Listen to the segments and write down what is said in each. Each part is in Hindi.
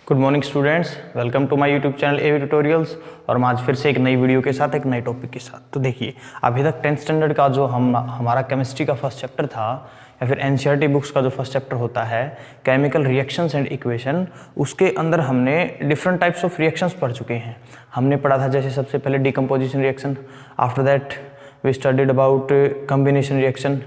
Good morning students, welcome to my YouTube channel AV tutorials. और मैं आज फिर से एक नई वीडियो के साथ एक नए टॉपिक के साथ। तो देखिए, अभी तक 10th स्टैंडर्ड का जो हमारा केमिस्ट्री का फर्स्ट चैप्टर था या फिर एनसीईआरटी बुक्स का जो फर्स्ट चैप्टर होता है केमिकल रिएक्शंस एंड इक्वेशन, उसके अंदर हमने डिफरेंट टाइप्स ऑफ रिएक्शंस पढ़ चुके हैं। हमने पढ़ा था जैसे सबसे पहले decomposition reaction, after that we studied about combination reaction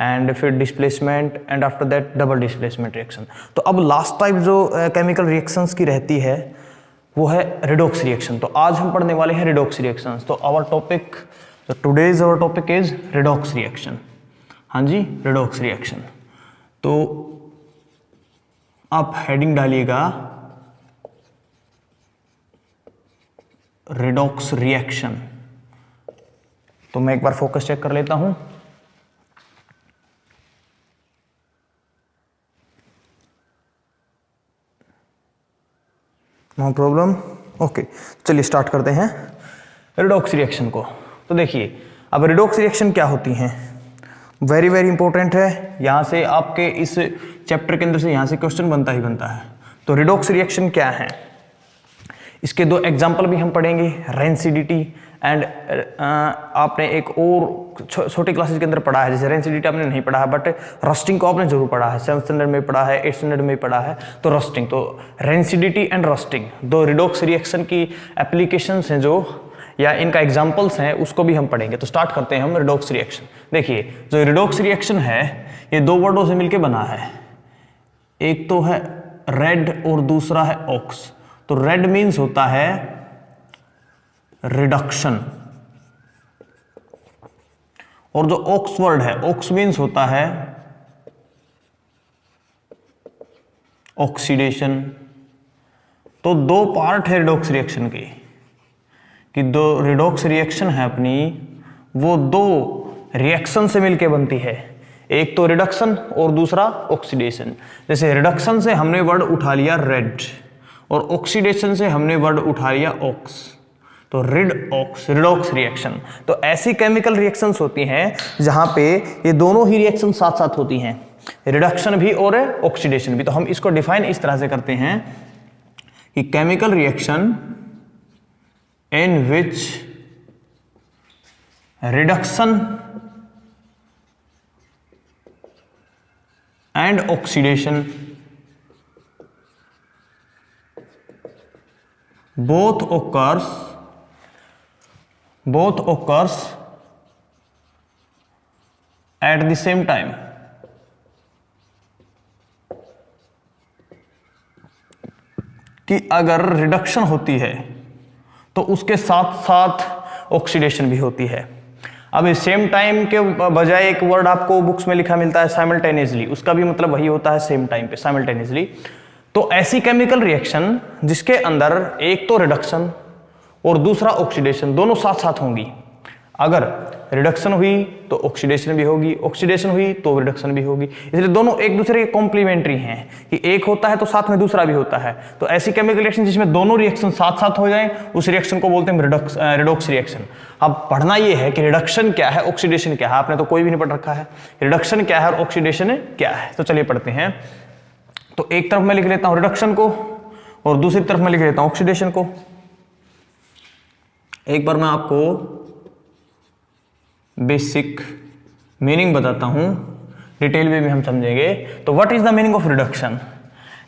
and फिर displacement and after that double displacement reaction. तो अब लास्ट टाइप जो केमिकल रिएक्शंस की रहती है वो है रिडॉक्स रिएक्शन। तो आज हम पढ़ने वाले हैं रिडॉक्स रिएक्शंस। तो our topic today's our topic is redox reaction. हाँ जी, रिडॉक्स रिएक्शन। तो आप हेडिंग डालिएगा रिडॉक्स रिएक्शन। तो मैं एक बार फोकस चेक कर लेता हूं। No problem, okay. चलिए स्टार्ट करते हैं रिडॉक्स रिएक्शन को। तो देखिए, अब रिडॉक्स रिएक्शन क्या होती हैं, वेरी वेरी इंपॉर्टेंट है। यहां से आपके इस चैप्टर के अंदर से यहां से क्वेश्चन बनता ही बनता है। तो रिडॉक्स रिएक्शन क्या है, इसके दो एग्जाम्पल भी हम पढ़ेंगे, रेंसिडिटी एंड आपने एक और छोटी क्लासेस के अंदर पढ़ा है, जैसे रेंसिडिटी आपने नहीं पढ़ा है बट रस्टिंग को आपने जरूर पढ़ा है, 7th स्टैंडर्ड में पढ़ा है, 8th स्टैंडर्ड में पढ़ा है। तो रस्टिंग, तो रेंसिडिटी एंड रस्टिंग दो रिडॉक्स रिएक्शन की एप्लीकेशंस हैं जो, या इनका एग्जाम्पल्स हैं, उसको भी हम पढ़ेंगे। तो स्टार्ट करते हैं हम रिडॉक्स रिएक्शन। देखिए, जो रिडॉक्स रिएक्शन है ये दो वर्डों से मिलकर बना है, एक तो है रेड और दूसरा है ऑक्स। तो रेड मीन्स होता है रिडक्शन, और जो ऑक्स वर्ड है, ऑक्स मीन्स होता है ऑक्सीडेशन। तो दो पार्ट है रिडॉक्स रिएक्शन के, कि दो रिडॉक्स रिएक्शन है अपनी, वो दो रिएक्शन से मिलके बनती है, एक तो रिडक्शन और दूसरा ऑक्सीडेशन। जैसे रिडक्शन से हमने वर्ड उठा लिया रेड और ऑक्सीडेशन से हमने वर्ड उठा लिया ऑक्स, तो रिडॉक्स रिएक्शन। तो ऐसी केमिकल रिएक्शंस होती हैं जहां पे ये दोनों ही रिएक्शन साथ साथ होती हैं, रिडक्शन भी और ऑक्सीडेशन भी। तो हम इसको डिफाइन इस तरह से करते हैं कि chemical reaction in which reduction and oxidation both occurs at the same time। कि अगर रिडक्शन होती है तो उसके साथ साथ ऑक्सीडेशन भी होती है। अब इस सेम टाइम के बजाय एक वर्ड आपको बुक्स में लिखा मिलता है साइमल्टेनियसली, उसका भी मतलब वही होता है सेम टाइम पे, साइमल्टेनियसली। तो ऐसी केमिकल रिएक्शन जिसके अंदर एक तो रिडक्शन और दूसरा ऑक्सीडेशन दोनों साथ साथ होंगी। अगर रिडक्शन हुई तो ऑक्सीडेशन भी होगी, ऑक्सीडेशन हुई तो रिडक्शन भी होगी। इसलिए दोनों एक दूसरे के कॉम्प्लीमेंट्री हैं, कि एक होता है तो साथ में दूसरा भी होता है। तो ऐसी केमिकल रिएक्शन जिसमें दोनों रिएक्शन साथ साथ हो जाएं, उस रिएक्शन को बोलते हैं रिडॉक्स रिएक्शन। अब पढ़ना ये है कि रिडक्शन क्या है, ऑक्सीडेशन क्या है। आपने तो कोई भी नहीं पढ़ रखा है रिडक्शन क्या है और ऑक्सीडेशन क्या है। तो चलिए पढ़ते हैं। तो एक तरफ मैं लिख लेता हूं रिडक्शन को और दूसरी तरफ मैं लिख लेता हूं ऑक्सीडेशन को। एक बार मैं आपको बेसिक मीनिंग बताता हूं, डिटेल में भी हम समझेंगे। तो what is the meaning of reduction.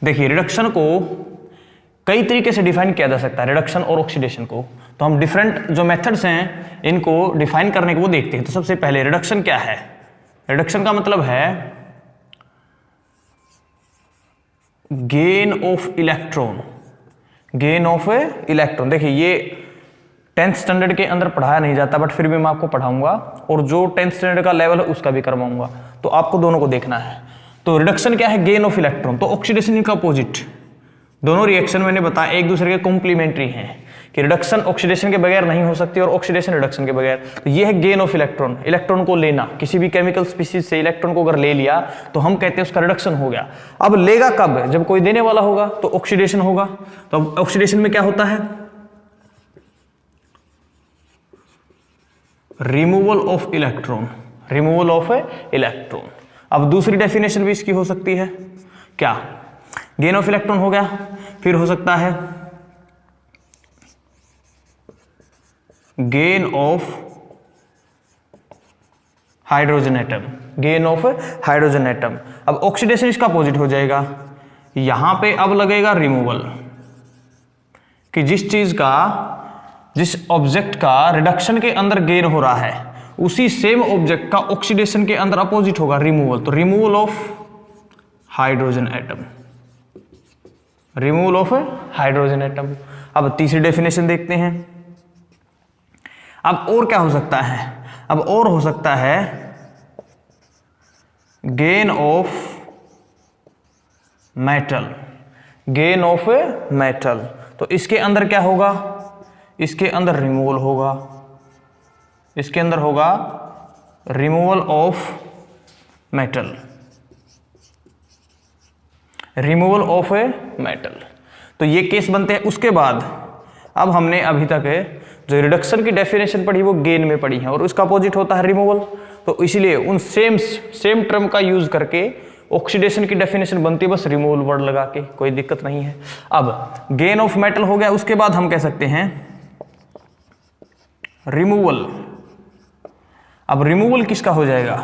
देखिए, रिडक्शन को कई तरीके से डिफाइन किया जा सकता है, रिडक्शन और ऑक्सीडेशन को। तो हम डिफरेंट जो मेथड्स हैं इनको डिफाइन करने को वो देखते हैं। तो सबसे पहले रिडक्शन क्या है। रिडक्शन का मतलब है gain of electron, gain of electron. देखिए, ये 10th स्टैंडर्ड के अंदर पढ़ाया नहीं जाता बट फिर भी मैं आपको पढ़ाऊंगा, और जो 10th स्टैंडर्ड का लेवल है उसका भी करवाऊंगा। तो आपको दोनों को देखना है। तो रिडक्शन क्या है, गेन ऑफ इलेक्ट्रॉन। तो ऑक्सीडेशन इनका अपोजिट। दोनों रिएक्शन मैंने बताया एक दूसरे के कॉम्प्लीमेंट्री हैं, कि रिडक्शन ऑक्सीडेशन के बगैर नहीं हो सकती और ऑक्सीडेशन रिडक्शन के बगैर। तो ये है गेन ऑफ इलेक्ट्रॉन, इलेक्ट्रॉन को लेना। किसी भी केमिकल स्पीसीज से इलेक्ट्रॉन को अगर ले लिया तो हम कहते हैं उसका रिडक्शन हो गया। अब लेगा कब, जब कोई देने वाला होगा तो ऑक्सीडेशन होगा। तो ऑक्सीडेशन में क्या होता है, removal of electron, removal of electron. अब दूसरी डेफिनेशन भी इसकी हो सकती है क्या, गेन ऑफ इलेक्ट्रॉन हो गया, फिर हो सकता है gain of hydrogen atom, gain of hydrogen atom. अब ऑक्सीडेशन इसका अपोजिट हो जाएगा, यहां पे अब लगेगा रिमूवल, कि जिस चीज का, जिस ऑब्जेक्ट का रिडक्शन के अंदर गेन हो रहा है उसी सेम ऑब्जेक्ट का ऑक्सीडेशन के अंदर अपोजिट होगा रिमूवल। तो removal of hydrogen atom, removal of hydrogen atom. अब तीसरी डेफिनेशन देखते हैं। अब और क्या हो सकता है, अब और हो सकता है gain of metal, gain of metal. तो इसके अंदर क्या होगा, इसके अंदर रिमूवल होगा, इसके अंदर होगा removal of metal, removal of a metal. तो ये केस बनते हैं। उसके बाद अब हमने अभी तक जो रिडक्शन की डेफिनेशन पढ़ी वो गेन में पढ़ी है और उसका अपोजिट होता है रिमूवल। तो इसलिए उन सेम टर्म का यूज करके ऑक्सीडेशन की डेफिनेशन बनती है बस रिमूवल वर्ड लगा के, कोई दिक्कत नहीं है। अब गेन ऑफ मेटल हो गया, उसके बाद हम कह सकते हैं रिमूवल। अब रिमूवल किसका हो जाएगा,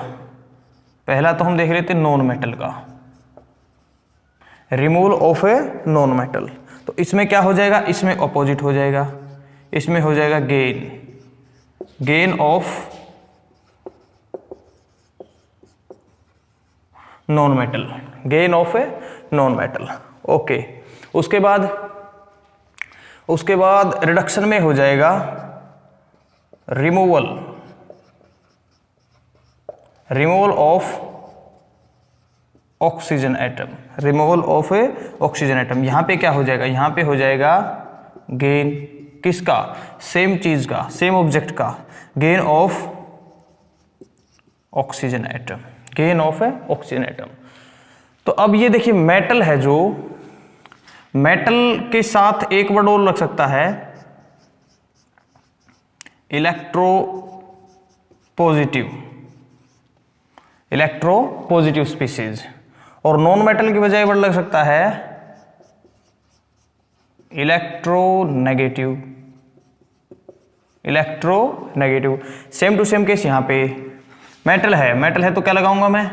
पहला तो हम देख रहे थे नॉन मेटल का, removal of a non metal. तो इसमें क्या हो जाएगा, इसमें अपोजिट हो जाएगा, इसमें हो जाएगा gain, gain of non metal, gain of a non metal. Okay, उसके बाद रिडक्शन में हो जाएगा removal, removal of oxygen atom, removal of A oxygen atom. यहां पे क्या हो जाएगा, यहां पे हो जाएगा गेन किसका, सेम चीज का, सेम ऑब्जेक्ट का, gain of oxygen atom, gain of A oxygen atom. तो अब ये देखिए मेटल है, जो मेटल के साथ एक वर्ड और लग सकता है electropositive, electropositive species. और नॉन मेटल की बजाय वर्ड लग सकता है electronegative, electronegative. Same to same case यहां पे मेटल है तो क्या लगाऊंगा मैं,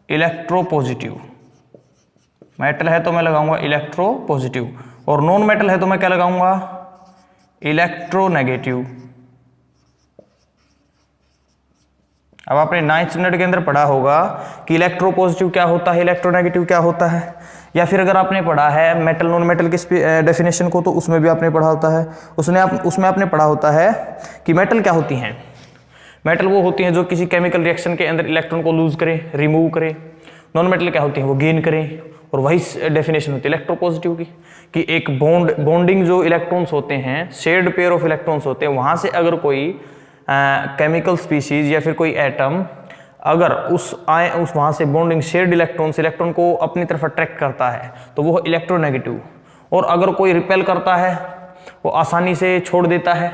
इलेक्ट्रो पॉजिटिव। मेटल है तो मैं लगाऊंगा इलेक्ट्रो पॉजिटिव, और नॉन मेटल है तो मैं क्या लगाऊंगा, इलेक्ट्रोनेगेटिव। अब आपने 9th स्टैंडर्ड के अंदर पढ़ा होगा कि इलेक्ट्रो पॉजिटिव क्या होता है, इलेक्ट्रोनेगेटिव क्या होता है, या फिर अगर आपने पढ़ा है मेटल नॉन मेटल की डेफिनेशन को तो उसमें भी आपने पढ़ा होता है, उसमें आपने पढ़ा होता है कि मेटल क्या होती हैं, मेटल वो होती हैं जो किसी केमिकल रिएक्शन के अंदर इलेक्ट्रॉन को लूज करे, रिमूव करे। नॉन मेटल क्या होती हैं, वो गेन करें। और वही डेफिनेशन होती है इलेक्ट्रो पॉजिटिव की, कि एक बॉन्डिंग जो इलेक्ट्रॉन्स होते हैं, शेयर्ड पेयर ऑफ इलेक्ट्रॉन्स होते हैं, वहां से अगर कोई केमिकल स्पीशीज या फिर कोई एटम अगर उस वहां से बॉन्डिंग शेयर्ड इलेक्ट्रॉन को अपनी तरफ अट्रैक्ट करता है तो वो इलेक्ट्रोनेगेटिव, और अगर कोई रिपेल करता है, वो आसानी से छोड़ देता है,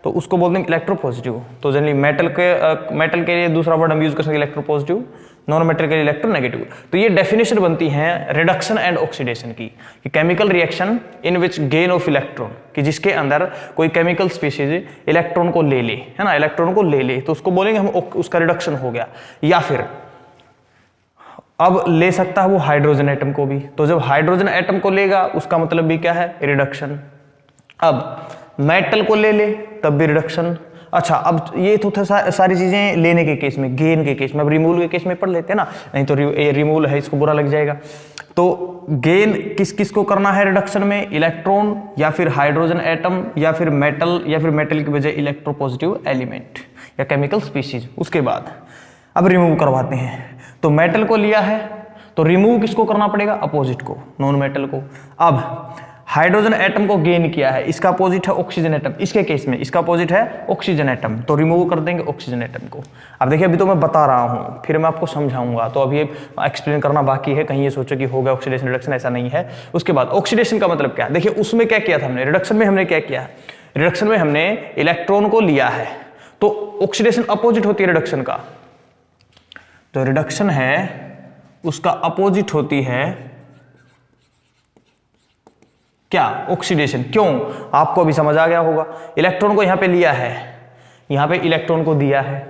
तो उसको बोलते हैं इलेक्ट्रोपॉजिटिव। तो जनरली मेटल के लिए दूसरा वर्ड हम यूज कर सकते हैं इलेक्ट्रोपॉजिटिव, नॉन मेटल के लिए इलेक्ट्रोनेगेटिव। तो ये डेफिनेशन बनती है रिडक्शन एंड ऑक्सीडेशन की, कि chemical reaction in which gain of electron, कि जिसके अंदर कोई केमिकल स्पीशीज इलेक्ट्रॉन को ले ले, है ना, इलेक्ट्रॉन को ले ले, तो उसको बोलेंगे हम उसका रिडक्शन हो गया। या फिर अब ले सकता है वो हाइड्रोजन एटम को भी, तो जब हाइड्रोजन एटम को लेगा उसका मतलब भी क्या है, रिडक्शन। अब मेटल को ले ले तब भी रिडक्शन। अच्छा, अब ये तो था सारी चीजें लेने के केस में, गेन के केस में। अब रिमूवल के केस में पढ़ लेते हैं ना, नहीं तो ये रिमूवल है, इसको बुरा लग जाएगा। तो गेन किस किस को करना है रिडक्शन में, इलेक्ट्रॉन या फिर हाइड्रोजन एटम या फिर मेटल, या फिर मेटल की बजाय इलेक्ट्रोपॉजिटिव एलिमेंट या केमिकल स्पीशीज। उसके बाद अब रिमूव करवाते हैं। तो मेटल को लिया है तो रिमूव किसको करना पड़ेगा, अपोजिट को, नॉन मेटल को। अब हाइड्रोजन एटम को गेन किया है, इसका अपोजिट है ऑक्सीजन एटम, इसके केस में इसका अपोजिट है ऑक्सीजन एटम, तो रिमूव कर देंगे ऑक्सीजन एटम को। अब देखिए अभी तो मैं बता रहा हूं, फिर मैं आपको समझाऊंगा, तो अभी एक्सप्लेन करना बाकी है, कहीं ये सोचो कि हो गया ऑक्सीडेशन रिडक्शन, ऐसा नहीं है। उसके बाद ऑक्सीडेशन का मतलब क्या है, देखिए उसमें क्या किया था हमने, रिडक्शन में हमने क्या किया है, रिडक्शन में हमने इलेक्ट्रॉन को लिया है, तो ऑक्सीडेशन अपोजिट होती है रिडक्शन का। तो रिडक्शन है उसका अपोजिट होती है क्या? ऑक्सीडेशन। क्यों? आपको अभी समझ आ गया होगा। इलेक्ट्रॉन को यहाँ पे लिया है, यहाँ पे इलेक्ट्रॉन को दिया है,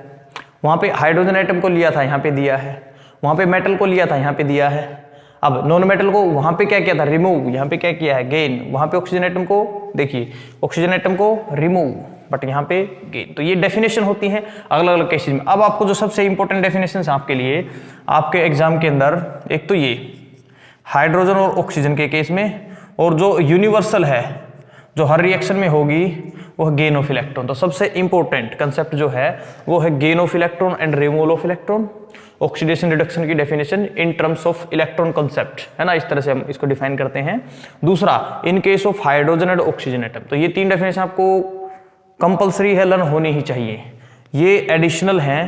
वहाँ पे हाइड्रोजन एटम को लिया था, यहाँ पे दिया है, वहाँ पे मेटल को लिया था, यहाँ पे दिया है। अब नॉन मेटल को वहाँ पे क्या किया था? रिमूव। यहाँ पे क्या किया है? गेन। वहाँ पे ऑक्सीजन एटम को, देखिए ऑक्सीजन एटम को रिमूव, बट यहाँ पे गेन। तो ये डेफिनेशन होती है अलग अलग केसेस में। अब आपको जो सबसे इंपॉर्टेंट डेफिनेशन है आपके लिए, आपके एग्जाम के अंदर, एक तो ये हाइड्रोजन और ऑक्सीजन के केस में, और जो यूनिवर्सल है जो हर रिएक्शन में होगी वो गेन ऑफ इलेक्ट्रॉन। तो सबसे इंपॉर्टेंट कंसेप्ट जो है वो है gain of electron and removal of electron. Oxidation reduction की definition in terms of electron concept, है ना, इस तरह से हम इसको डिफाइन करते हैं। दूसरा, in case of hydrogen and oxygen atom. तो ये तीन डेफिनेशन आपको कंपलसरी है, लर्न होनी ही चाहिए। ये एडिशनल हैं,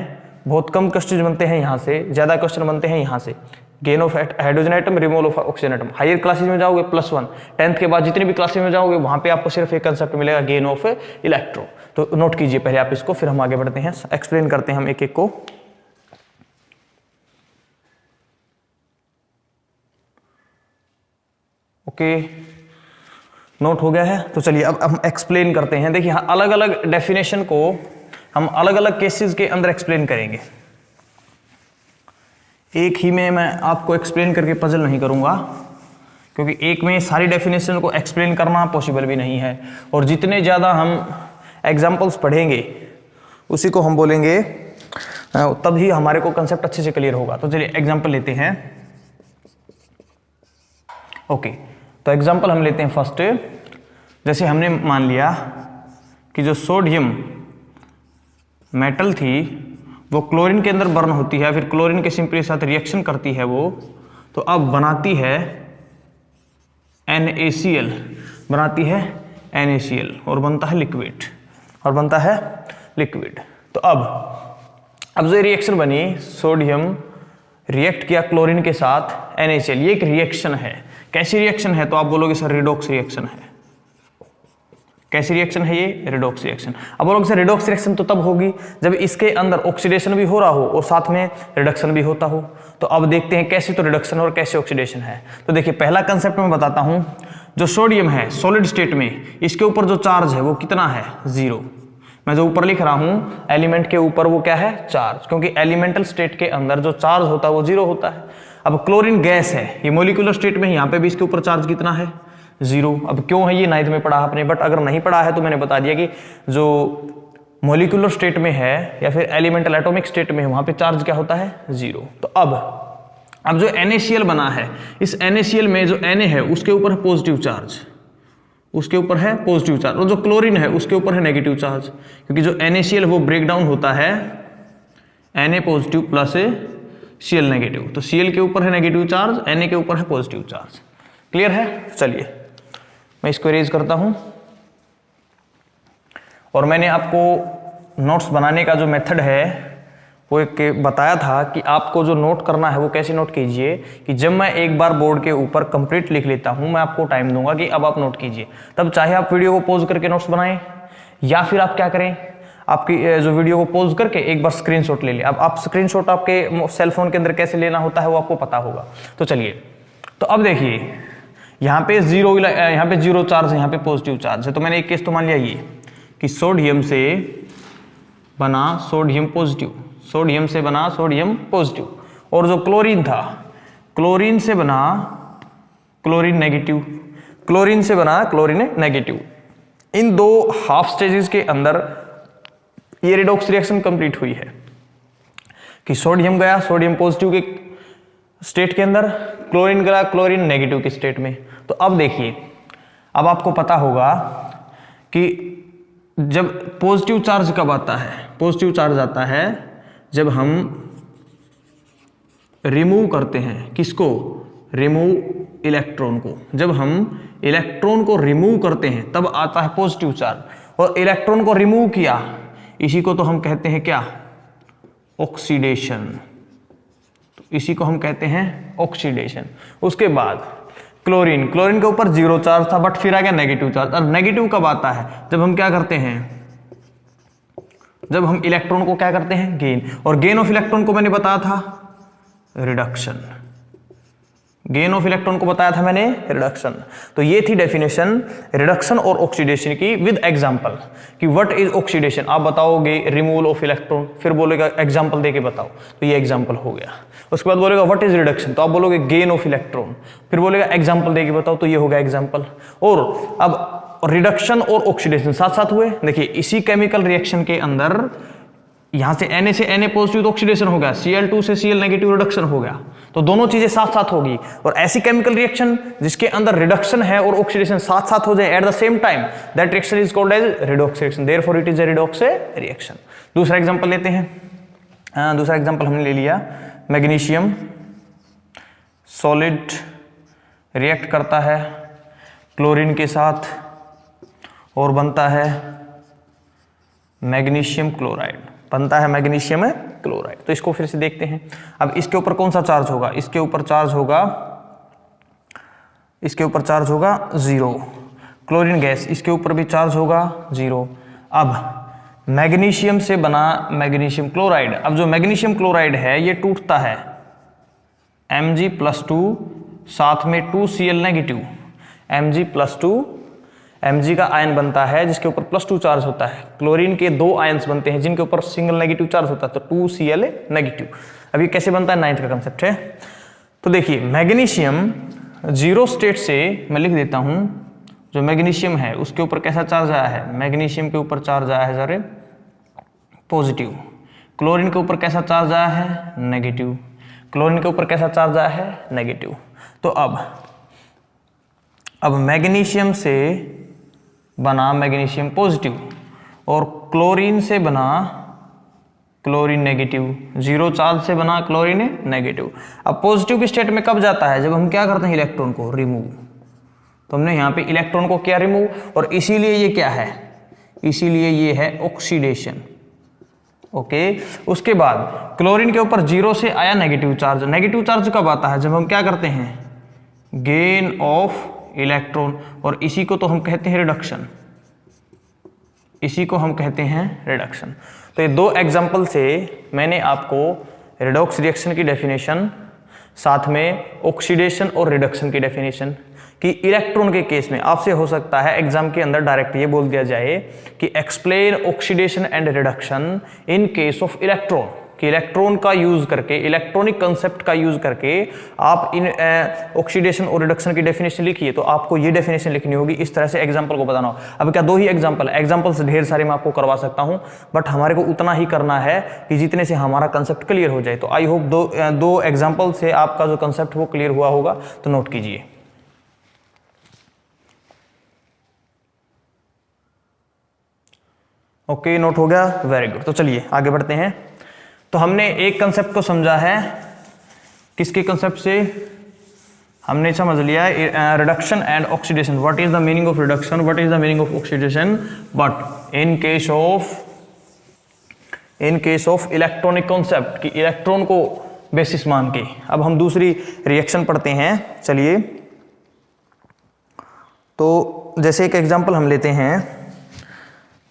बहुत कम क्वेश्चन बनते हैं यहाँ से, ज्यादा क्वेश्चन बनते हैं यहाँ से। Gain of hydrogen atom, removal of oxygen atom. Higher classes में जाओगे +1, 10th के बाद जितनी भी क्लासेज में जाओगे वहां पे आपको सिर्फ एक कंसेप्ट मिलेगा, गेन ऑफ इलेक्ट्रॉन। तो नोट कीजिए पहले आप इसको, फिर हम आगे बढ़ते हैं, एक्सप्लेन करते हैं हम एक एक को। ओके, नोट हो गया है? तो चलिए अब हम एक्सप्लेन करते हैं। देखिए अलग अलग डेफिनेशन को हम अलग अलग केसेस के अंदर एक्सप्लेन करेंगे। एक ही में मैं आपको एक्सप्लेन करके पजल नहीं करूंगा, क्योंकि एक में सारी डेफिनेशन को एक्सप्लेन करना पॉसिबल भी नहीं है। और जितने ज़्यादा हम एग्जाम्पल्स पढ़ेंगे उसी को हम बोलेंगे, तभी हमारे को कंसेप्ट अच्छे से क्लियर होगा। तो चलिए एग्जाम्पल लेते हैं। ओके, तो एग्जाम्पल हम लेते हैं फर्स्ट। जैसे हमने मान लिया कि जो सोडियम मेटल थी वो क्लोरीन के अंदर बर्न होती है, फिर क्लोरीन के सिंपल के साथ रिएक्शन करती है वो, तो अब बनाती है NaCl, बनाती है NaCl और बनता है लिक्विड, और बनता है लिक्विड। तो अब जो रिएक्शन बनी, सोडियम रिएक्ट किया क्लोरीन के साथ NaCl, ये एक रिएक्शन है। कैसी रिएक्शन है? तो आप बोलोगे सर रिडॉक्स रिएक्शन है। कैसी रिएक्शन है ये? Redox reaction. अब बोलोगे सर रिडॉक्स रिएक्शन तो तब होगी जब इसके अंदर ऑक्सीडेशन भी हो रहा हो और साथ में रिडक्शन भी होता हो। तो अब देखते हैं कैसे तो रिडक्शन और कैसे ऑक्सीडेशन है। तो देखिए पहला कंसेप्ट मैं बताता हूं। जो सोडियम है सॉलिड स्टेट में, इसके ऊपर जो चार्ज है वो कितना है? 0। मैं जो ऊपर लिख रहा हूं एलिमेंट के ऊपर, वो क्या है? चार्ज, क्योंकि एलिमेंटल स्टेट के अंदर जो चार्ज होता है वो 0 होता है। अब क्लोरीन गैस है, ये मोलिकुलर स्टेट में, यहाँ पे भी इसके ऊपर चार्ज कितना है? 0। अब क्यों है ये? 9th में पढ़ा आपने, बट अगर नहीं पढ़ा है तो मैंने बता दिया कि जो मोलिकुलर स्टेट में है या फिर एलिमेंटल एटॉमिक स्टेट में है वहां पे चार्ज क्या होता है? 0। तो अब जो NaCl बना है, इस NaCl में जो Na है उसके ऊपर है पॉजिटिव चार्ज, उसके ऊपर है पॉजिटिव चार्ज, और जो क्लोरीन है उसके ऊपर है नेगेटिव चार्ज, क्योंकि जो NaCl वो ब्रेक डाउन होता है Na positive plus Cl negative. तो Cl के ऊपर है नेगेटिव चार्ज, Na के ऊपर है पॉजिटिव चार्ज। क्लियर है? चलिए मैं इसको इरेज करता हूं। और मैंने आपको नोट्स बनाने का जो मेथड है वो एक बताया था कि आपको जो नोट करना है वो कैसे नोट कीजिए, कि जब मैं एक बार बोर्ड के ऊपर कंप्लीट लिख लेता हूं, मैं आपको टाइम दूंगा कि अब आप नोट कीजिए। तब चाहे आप वीडियो को पॉज करके नोट्स बनाएं, या फिर आप क्या करें, आपकी जो वीडियो को पॉज करके एक बार स्क्रीनशॉट ले लें। अब आप स्क्रीनशॉट आपके सेल फोन के अंदर कैसे लेना होता है वो आपको पता होगा। तो चलिए, तो अब देखिए यहाँ पे 0 चार्ज है, यहाँ पे पॉजिटिव चार्ज है। तो मैंने एक केस तो मान लिया ये कि सोडियम से बना सोडियम पॉजिटिव, सोडियम से बना सोडियम पॉजिटिव, और जो क्लोरीन था क्लोरीन से बना क्लोरीन नेगेटिव, क्लोरीन से बना क्लोरीन नेगेटिव। इन दो हाफ स्टेजेस के अंदर ये रिडॉक्स रिएक्शन कंप्लीट हुई है कि सोडियम गया सोडियम पॉजिटिव के स्टेट के अंदर, क्लोरीन गया क्लोरीन नेगेटिव के स्टेट में। तो अब देखिए, अब आपको पता होगा कि जब पॉजिटिव चार्ज कब आता है, पॉजिटिव चार्ज आता है जब हम रिमूव करते हैं, किसको? रिमूव इलेक्ट्रॉन को। जब हम इलेक्ट्रॉन को रिमूव करते हैं तब आता है पॉजिटिव चार्ज, और इलेक्ट्रॉन को रिमूव किया, इसी को तो हम कहते हैं क्या? ऑक्सीडेशन। तो इसी को हम कहते हैं ऑक्सीडेशन। उसके बाद क्लोरीन के ऊपर 0 चार्ज था, बट फिर आ गया नेगेटिव चार्ज। और नेगेटिव कब आता है? जब हम क्या करते हैं, जब हम इलेक्ट्रॉन को क्या करते हैं? गेन। और गेन ऑफ इलेक्ट्रॉन को मैंने बताया था रिडक्शन। गेन ऑफ इलेक्ट्रॉन को बताया था मैंने रिडक्शन। तो ये थी डेफिनेशन रिडक्शन और ऑक्सीडेशन की विद एग्जांपल कि व्हाट इज ऑक्सीडेशन। आप बताओगे रिमूवल ऑफ इलेक्ट्रॉन, फिर बोलेगा एग्जांपल देके बताओ, तो ये एग्जांपल हो गया। उसके बाद बोलेगा व्हाट इज रिडक्शन, तो आप बोलोगे गेन ऑफ इलेक्ट्रॉन, फिर बोलेगा एग्जांपल देके बताओ, तो ये हो गया एग्जांपल। और अब रिडक्शन और ऑक्सीडेशन साथ साथ हुए। देखिए इसी केमिकल रिएक्शन के अंदर यहां से Na से Na पॉजिटिव तो ऑक्सीडेशन हो गया, Cl2 से Cl नेगेटिव रिडक्शन हो गया, तो दोनों चीजें साथ साथ होगी। और ऐसी केमिकल रिएक्शन जिसके अंदर रिडक्शन है और ऑक्सीडेशन साथ साथ हो जाए at the same time, that reaction is called as redox reaction, therefore it is a redox reaction. दूसरा एग्जांपल लेते हैं। दूसरा एग्जांपल हमने ले लिया, मैग्नीशियम सॉलिड रिएक्ट करता है क्लोरीन के साथ और बनता है मैग्नीशियम क्लोराइड, बनता है मैग्नीशियम क्लोराइड। तो इसको फिर से देखते हैं। अब इसके ऊपर कौन सा चार्ज होगा, इसके ऊपर चार्ज होगा 0। क्लोरीन गैस, इसके ऊपर भी चार्ज होगा 0। अब मैग्नीशियम से बना मैग्नीशियम क्लोराइड, अब जो मैग्नीशियम क्लोराइड है ये टूटता है Mg+2 साथ में 2Cl नेगेटिव, Mg+2 Mg का आयन बनता है जिसके ऊपर +2 चार्ज होता है। क्लोरीन के 2 आयन्स बनते हैं जिनके ऊपर सिंगल नेगेटिव चार्ज होता है, तो 2Cl नेगेटिव। अब ये कैसे बनता है, 9th का कंसेप्ट है। तो देखिए मैग्नीशियम 0 स्टेट से मैं लिख देता हूं, जो मैग्नीशियम है उसके ऊपर कैसा चार्ज आया है, मैग्नीशियम के ऊपर चार्ज आया है सर पॉजिटिव। क्लोरीन के ऊपर कैसा चार्ज आया है, नेगेटिव। क्लोरीन के ऊपर कैसा चार्ज आया है, नेगेटिव। तो अब मैग्नीशियम से बना मैग्नीशियम पॉजिटिव और क्लोरीन से बना क्लोरीन नेगेटिव, 0 चार्ज से बना क्लोरीन नेगेटिव। अब पॉजिटिव की स्टेट में कब जाता है, जब हम क्या करते हैं, इलेक्ट्रॉन को रिमूव। तो हमने यहाँ पे इलेक्ट्रॉन को किया रिमूव, और इसीलिए ये क्या है, इसीलिए ये है ऑक्सीडेशन। ओके, उसके बाद क्लोरीन के ऊपर 0 से आया नेगेटिव चार्ज। नेगेटिव चार्ज कब आता है, जब हम क्या करते हैं, गेन ऑफ इलेक्ट्रॉन, और इसी को तो हम कहते हैं रिडक्शन, इसी को हम कहते हैं रिडक्शन। तो ये 2 एग्जांपल से मैंने आपको रिडॉक्स रिएक्शन की डेफिनेशन, साथ में ऑक्सीडेशन और रिडक्शन की डेफिनेशन कि इलेक्ट्रॉन के केस में आपसे हो सकता है एग्जाम के अंदर डायरेक्ट ये बोल दिया जाए कि explain oxidation and reduction in case of electron, कि इलेक्ट्रॉन का यूज करके, इलेक्ट्रॉनिक कंसेप्ट का यूज करके आप इन ऑक्सीडेशन और रिडक्शन की डेफिनेशन लिखिए। तो आपको ये डेफिनेशन लिखनी होगी, इस तरह से एग्जांपल को बताना हो। अब क्या 2 ही एग्जांपल है, एग्जांपल्स ढेर सारे मैं आपको करवा सकता हूं, बट हमारे को उतना ही करना है कि जितने से हमारा कंसेप्ट क्लियर हो जाए। तो आई होप 2 एग्जांपल से आपका जो कंसेप्ट वो क्लियर हुआ होगा, तो नोट कीजिए। ओके, नोट हो गया, वेरी गुड। तो चलिए आगे बढ़ते हैं। तो हमने एक कंसेप्ट को समझा है, किसके कंसेप्ट से, हमने समझ लिया है reduction and oxidation. What is the meaning of reduction, what is the meaning of oxidation, but in case of electronic concept, कि इलेक्ट्रॉन को बेसिस मान के। अब हम दूसरी रिएक्शन पढ़ते हैं, चलिए। तो जैसे एक एग्जांपल हम लेते हैं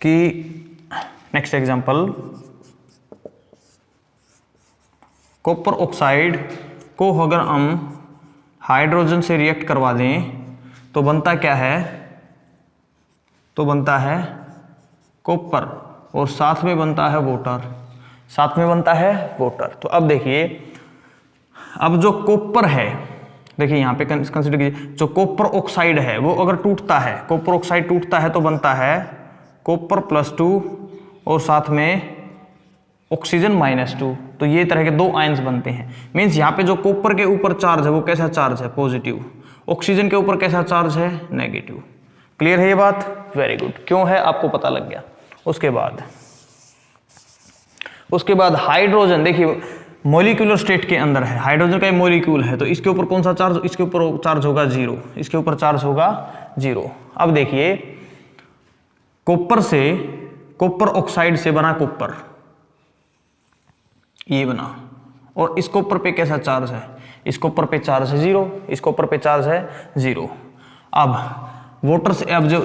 कि नेक्स्ट एग्जांपल, कॉपर ऑक्साइड को अगर हम हाइड्रोजन से रिएक्ट करवा दें तो बनता क्या है, तो बनता है कॉपर, और साथ में बनता है वाटर, साथ में बनता है वाटर। तो अब देखिए, अब जो कॉपर है, देखिए यहाँ पे कंसीडर कीजिए, जो कॉपर ऑक्साइड है वो अगर टूटता है, कॉपर ऑक्साइड टूटता है तो बनता है कॉपर +2 और साथ में ऑक्सीजन -2। तो ये तरह के 2 आयंस बनते हैं। मीन्स यहाँ पे जो कॉपर के ऊपर चार्ज है वो कैसा चार्ज है, पॉजिटिव। ऑक्सीजन के ऊपर कैसा चार्ज है, नेगेटिव। क्लियर है ये बात, वेरी गुड। क्यों है आपको पता लग गया। उसके बाद हाइड्रोजन, देखिए मॉलिक्यूलर स्टेट के अंदर है, हाइड्रोजन का मॉलिक्यूल है, तो इसके ऊपर कौन सा चार्ज, इसके ऊपर चार्ज होगा 0, इसके ऊपर चार्ज होगा 0। अब देखिए, कॉपर ऑक्साइड से बना कॉपर, ये बना, और इस कॉपर पे कैसा चार्ज है, इस कॉपर पे चार्ज है 0, इस कॉपर पे चार्ज है 0। अब वाटर से, अब जो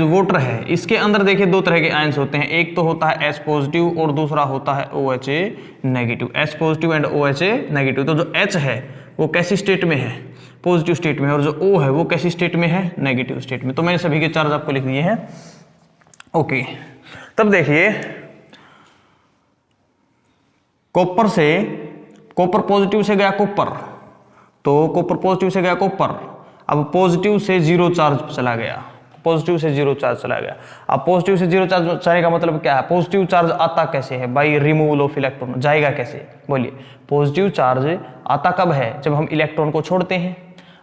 वाटर है, इसके अंदर देखिए 2 तरह के आयंस होते हैं, एक तो होता है H पॉजिटिव और दूसरा होता है OHA negative, H positive and OHA negative. तो जो H है वो कैसी स्टेट में है, पॉजिटिव स्टेट में, और जो O है वो कैसी स्टेट में है, नेगेटिव स्टेट में। तो मैंने सभी के चार्ज आपको लिख दिए हैं। ओके, तब देखिए कॉपर से, कॉपर पॉजिटिव से गया कॉपर, तो कॉपर पॉजिटिव से गया कॉपर, अब पॉजिटिव से 0 चार्ज चला गया, पॉजिटिव से 0 चार्ज चला गया। अब पॉजिटिव से 0 चार्ज जाने का मतलब क्या है, पॉजिटिव चार्ज आता कैसे है, बाई रिमूवल ऑफ इलेक्ट्रॉन, जाएगा कैसे, बोलिए। पॉजिटिव चार्ज आता कब है, जब हम इलेक्ट्रॉन को छोड़ते हैं।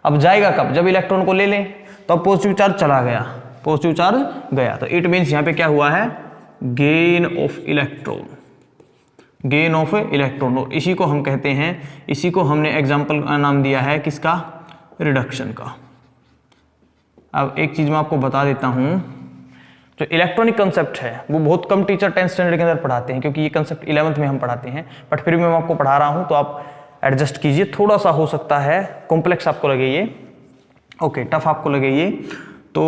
अब जाएगा कब, जब इलेक्ट्रॉन को ले लें, तो अब पॉजिटिव चार्ज चला गया, पॉजिटिव चार्ज गया, तो इट मीन्स यहाँ पे क्या हुआ है, gain of electron, gain of electron. और इसी को हम कहते हैं, इसी को हमने एग्जाम्पल नाम दिया है किसका, रिडक्शन का। अब एक चीज मैं आपको बता देता हूं, जो इलेक्ट्रॉनिक कंसेप्ट है वो बहुत कम टीचर 10th स्टैंडर्ड के अंदर पढ़ाते हैं, क्योंकि ये कंसेप्ट 11th में हम पढ़ाते हैं, बट फिर भी मैं आपको पढ़ा रहा हूं, तो आप एडजस्ट कीजिए। थोड़ा सा हो सकता है कॉम्प्लेक्स आपको लगे ये, ओके, टफ आपको लगे ये। तो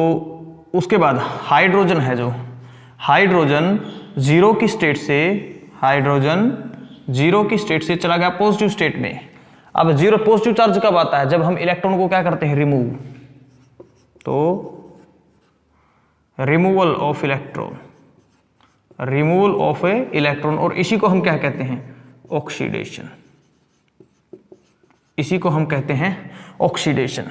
उसके बाद हाइड्रोजन है, जो हाइड्रोजन 0 की स्टेट से, हाइड्रोजन 0 की स्टेट से चला गया पॉजिटिव स्टेट में। अब 0 पॉजिटिव चार्ज कब आता है, जब हम इलेक्ट्रॉन को क्या करते हैं, रिमूव, तो removal of electron, removal of A electron, और इसी को हम क्या कहते हैं, ऑक्सीडेशन, इसी को हम कहते हैं ऑक्सीडेशन।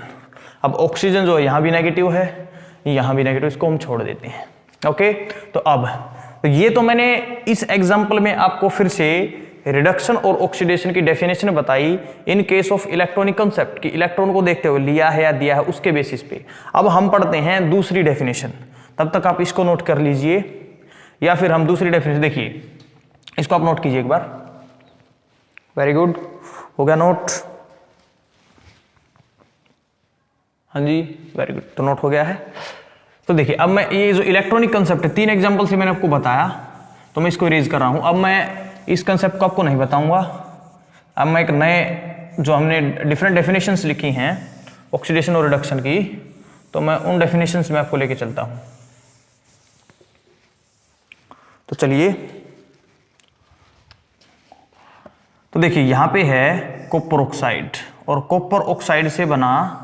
अब ऑक्सीजन जो है यहां भी नेगेटिव है, यहां भी नेगेटिव, इसको हम छोड़ देते हैं। ओके, तो अब तो ये तो मैंने इस एग्जांपल में आपको फिर से रिडक्शन और ऑक्सीडेशन की डेफिनेशन बताई in case of electronic concept, कि इलेक्ट्रॉन को देखते हुए लिया है या दिया है उसके बेसिस पे। अब हम पढ़ते हैं दूसरी डेफिनेशन, तब तक आप इसको नोट कर लीजिए, या फिर हम दूसरी डेफिनेशन, देखिए इसको आप नोट कीजिए एक बार। वेरी गुड, हो गया नोट, हाँ जी वेरी गुड, तो नोट हो गया है। तो देखिए अब मैं ये जो इलेक्ट्रॉनिक कंसेप्ट है, 3 एग्जाम्पल से मैंने आपको बताया, तो मैं इसको इरेज कर रहा हूं। अब मैं इस कंसेप्ट को आपको नहीं बताऊंगा, अब मैं एक नए, जो हमने डिफरेंट डेफिनेशंस लिखी हैं ऑक्सीडेशन और रिडक्शन की, तो मैं उन डेफिनेशंस में आपको लेके चलता हूं। तो चलिए, तो देखिए यहां पे है कॉपर ऑक्साइड, और कॉपर ऑक्साइड से बना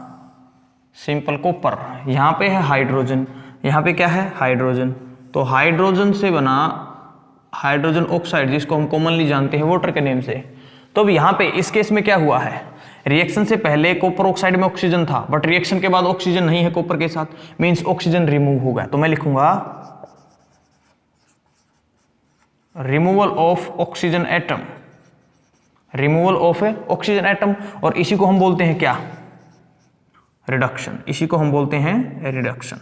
सिंपल कॉपर, यहां पे है हाइड्रोजन, यहां पे क्या है, हाइड्रोजन, तो हाइड्रोजन से बना हाइड्रोजन ऑक्साइड, जिसको हम कॉमनली जानते हैं वाटर के नेम से। तो अब यहां पे इस केस में क्या हुआ है, रिएक्शन से पहले कॉपर ऑक्साइड में ऑक्सीजन था, बट रिएक्शन के बाद ऑक्सीजन नहीं है कॉपर के साथ, मींस ऑक्सीजन रिमूव हो गया। तो मैं लिखूंगा removal of oxygen atom, removal of oxygen atom, और इसी को हम बोलते हैं क्या, रिडक्शन, इसी को हम बोलते हैं रिडक्शन।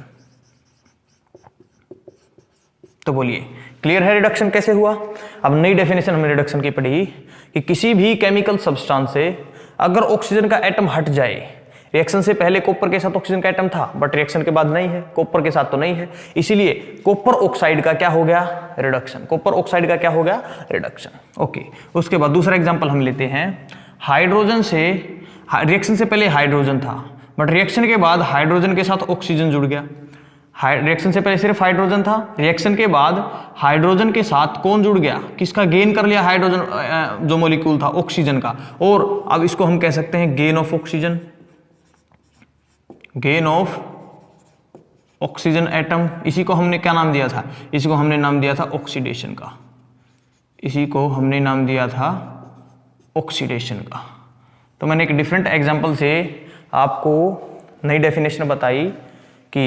तो बोलिए क्लियर है रिडक्शन कैसे हुआ। अब नई डेफिनेशन हमने रिडक्शन की पढ़ी कि किसी भी केमिकल सब्सटेंस से अगर ऑक्सीजन का एटम हट जाए, रिएक्शन से पहले कॉपर के साथ ऑक्सीजन का एटम था, बट रिएक्शन के बाद नहीं है, कॉपर के साथ तो नहीं है, इसीलिए कॉपर ऑक्साइड का क्या हो गया, रिडक्शन, कॉपर ऑक्साइड का क्या हो गया, रिडक्शन। ओके, उसके बाद दूसरा एग्जांपल हम लेते हैं, हाइड्रोजन से, रिएक्शन से पहले हाइड्रोजन था, बट रिएक्शन के बाद हाइड्रोजन के साथ ऑक्सीजन जुड़ गया। रिएक्शन से पहले सिर्फ हाइड्रोजन था, रिएक्शन के बाद हाइड्रोजन के साथ कौन जुड़ गया, किसका गेन कर लिया, हाइड्रोजन जो मॉलिक्यूल था ऑक्सीजन का, और अब इसको हम कह सकते हैं gain of oxygen, gain of oxygen atom. इसी को हमने क्या नाम दिया था, इसी को हमने नाम दिया था ऑक्सीडेशन का, इसी को हमने नाम दिया था ऑक्सीडेशन का। तो मैंने एक डिफरेंट एग्जांपल से आपको नई डेफिनेशन बताई कि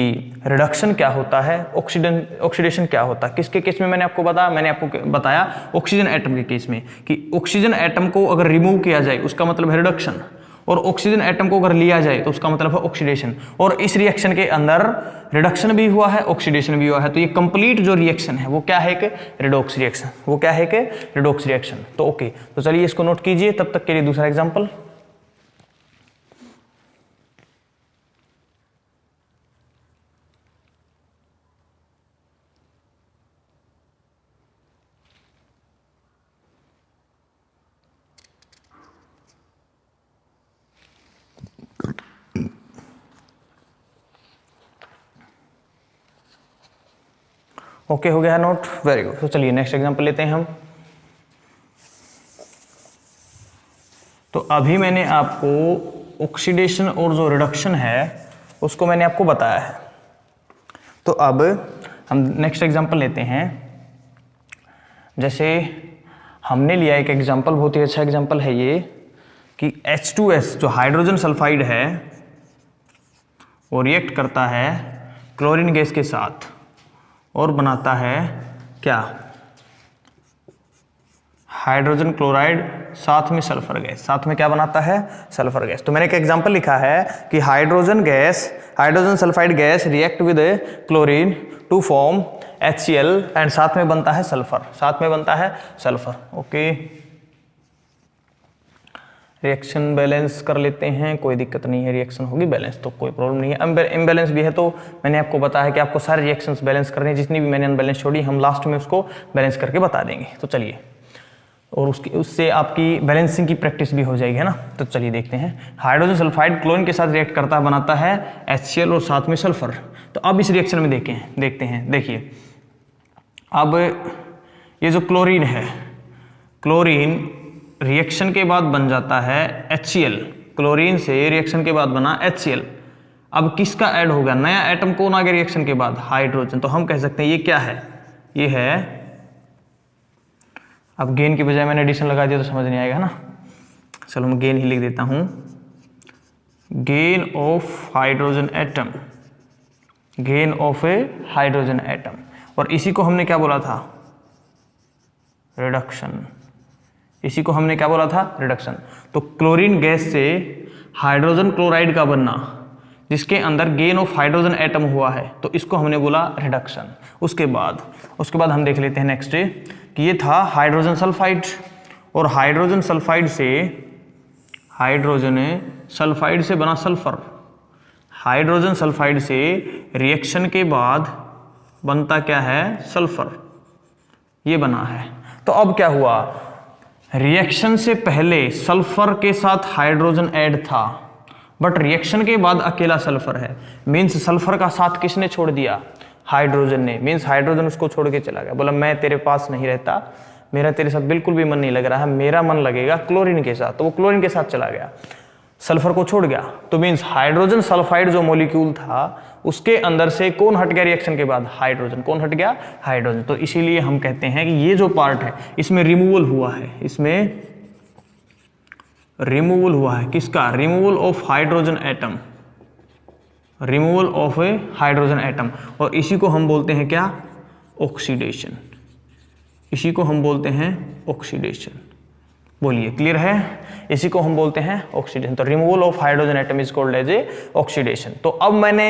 रिडक्शन क्या होता है, ऑक्सीडेशन क्या होता है। किसके केस में मैंने आपको बताया, मैंने आपको बताया ऑक्सीजन एटम के केस में, कि ऑक्सीजन एटम को अगर रिमूव किया जाए उसका मतलब है रिडक्शन, और ऑक्सीजन एटम को अगर लिया जाए तो उसका मतलब है ऑक्सीडेशन। और इस रिएक्शन के अंदर रिडक्शन भी हुआ है, ऑक्सीडेशन भी हुआ है, तो ये कंप्लीट जो रिएक्शन है वो क्या है कि रिडॉक्स रिएक्शन, वो क्या है कि रिडॉक्स रिएक्शन। तो ओके, तो चलिए इसको नोट कीजिए, तब तक के लिए दूसरा एग्जाम्पल। ओके हो गया नोट, वेरी गुड। तो चलिए नेक्स्ट एग्जांपल लेते हैं हम। तो अभी मैंने आपको ऑक्सीडेशन और जो रिडक्शन है उसको मैंने आपको बताया है। तो अब हम नेक्स्ट एग्जांपल लेते हैं। जैसे हमने लिया एक एग्जांपल, बहुत ही अच्छा एग्जांपल है ये, कि H2S जो हाइड्रोजन सल्फाइड है वो रिएक्ट करता है क्लोरीन गैस के साथ और बनाता है क्या, हाइड्रोजन क्लोराइड, साथ में सल्फर गैस। साथ में क्या बनाता है, सल्फर गैस। तो मैंने एक एग्जांपल लिखा है कि hydrogen sulphide gas react with chlorine to form HCl and साथ में बनता है सल्फर। ओके, रिएक्शन बैलेंस कर लेते हैं, कोई दिक्कत नहीं है, रिएक्शन होगी बैलेंस तो कोई प्रॉब्लम नहीं है। इम्बैलेंस भी है तो मैंने आपको बताया कि आपको सारे रिएक्शंस बैलेंस करने हैं, जितनी भी मैंने अनबैलेंस छोड़ी हम लास्ट में उसको बैलेंस करके बता देंगे। तो चलिए, और उससे आपकी बैलेंसिंग की प्रैक्टिस भी हो जाएगी, है ना। तो चलिए देखते हैं। हाइड्रोजन सल्फाइड क्लोरीन के साथ रिएक्ट करता है, बनाता है HCl और साथ में सल्फर। तो अब इस रिएक्शन में देखते हैं। देखिए, अब ये जो क्लोरीन है, क्लोरीन रिएक्शन के बाद बन जाता है HCl, क्लोरीन से रिएक्शन के बाद बना HCl। अब किसका ऐड हो गया, नया एटम कौन आ गया रिएक्शन के बाद, हाइड्रोजन। तो हम कह सकते हैं ये क्या है, ये है, अब गेन की बजाय मैंने एडिशन लगा दिया तो समझ नहीं आएगा ना, चलो मैं गेन ही लिख देता हूं, gain of hydrogen atom, gain of A hydrogen atom. और इसी को हमने क्या बोला था, रिडक्शन। इसी को हमने क्या बोला था, रिडक्शन। तो क्लोरीन गैस से हाइड्रोजन क्लोराइड का बनना जिसके अंदर गेन ऑफ हाइड्रोजन एटम हुआ है, तो इसको हमने बोला रिडक्शन। उसके बाद हम देख लेते हैं नेक्स्ट कि ये था हाइड्रोजन सल्फाइड, और हाइड्रोजन सल्फाइड से बना सल्फर। हाइड्रोजन सल्फाइड से रिएक्शन के बाद बनता क्या है, सल्फर, ये बना है। तो अब क्या हुआ, रिएक्शन से पहले सल्फर के साथ हाइड्रोजन ऐड था, बट रिएक्शन के बाद अकेला सल्फर है। मीन्स सल्फर का साथ किसने छोड़ दिया, हाइड्रोजन ने। मीन्स हाइड्रोजन उसको छोड़ के चला गया, बोला मैं तेरे पास नहीं रहता, मेरा तेरे साथ बिल्कुल भी मन नहीं लग रहा है, मेरा मन लगेगा क्लोरीन के साथ। तो वो क्लोरीन के साथ चला गया, सल्फर को छोड़ गया। तो मीन्स हाइड्रोजन सल्फाइड जो मॉलिक्यूल था उसके अंदर से कौन हट गया रिएक्शन के बाद, हाइड्रोजन। कौन हट गया, हाइड्रोजन। तो इसीलिए हम कहते हैं कि ये जो पार्ट है इसमें रिमूवल हुआ है, इसमें रिमूवल हुआ है किसका, removal of hydrogen atom, removal of A hydrogen atom. और इसी को हम बोलते हैं क्या, ऑक्सीडेशन। इसी को हम बोलते हैं ऑक्सीडेशन। बोलिए, क्लियर है, इसी को हम बोलते हैं ऑक्सीडेशन। तो removal of hydrogen atom is called as a oxidation. तो अब मैंने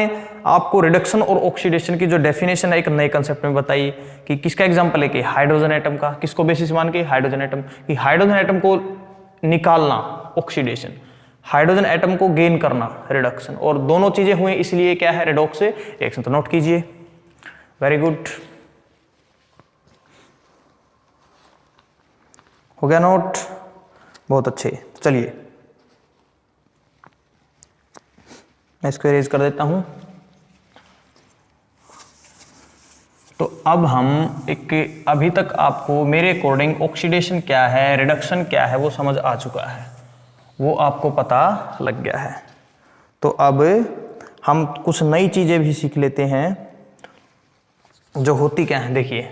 आपको रिडक्शन और ऑक्सीडेशन की जो डेफिनेशन है एक नए कंसेप्ट में बताई कि किसका एग्जांपल है कि हाइड्रोजन एटम का, किसको बेसिस मान के, हाइड्रोजन एटम। कि हाइड्रोजन एटम को निकालना ऑक्सीडेशन, हाइड्रोजन एटम को गेन करना रिडक्शन, और दोनों चीजें हुई इसलिए क्या है, रेडॉक्स रिएक्शन। तो नोट कीजिए, वेरी गुड, हो गया नोट, बहुत अच्छे। चलिए मैं इसको इरेज कर देता हूं। तो अब हम अभी तक आपको मेरे अकॉर्डिंग ऑक्सीडेशन क्या है, रिडक्शन क्या है वो समझ आ चुका है, वो आपको पता लग गया है। तो अब हम कुछ नई चीजें भी सीख लेते हैं जो होती क्या है। देखिए,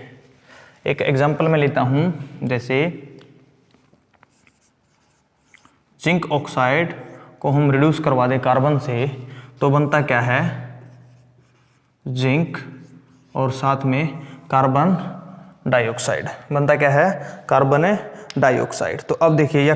एक एग्जांपल मैं लेता हूं, जैसे जिंक ऑक्साइड को हम रिड्यूस करवा दें कार्बन से, तो बनता क्या है, जिंक और साथ में कार्बन डाइऑक्साइड। बनता क्या है, कार्बन डाइऑक्साइड। तो अब देखिए, यह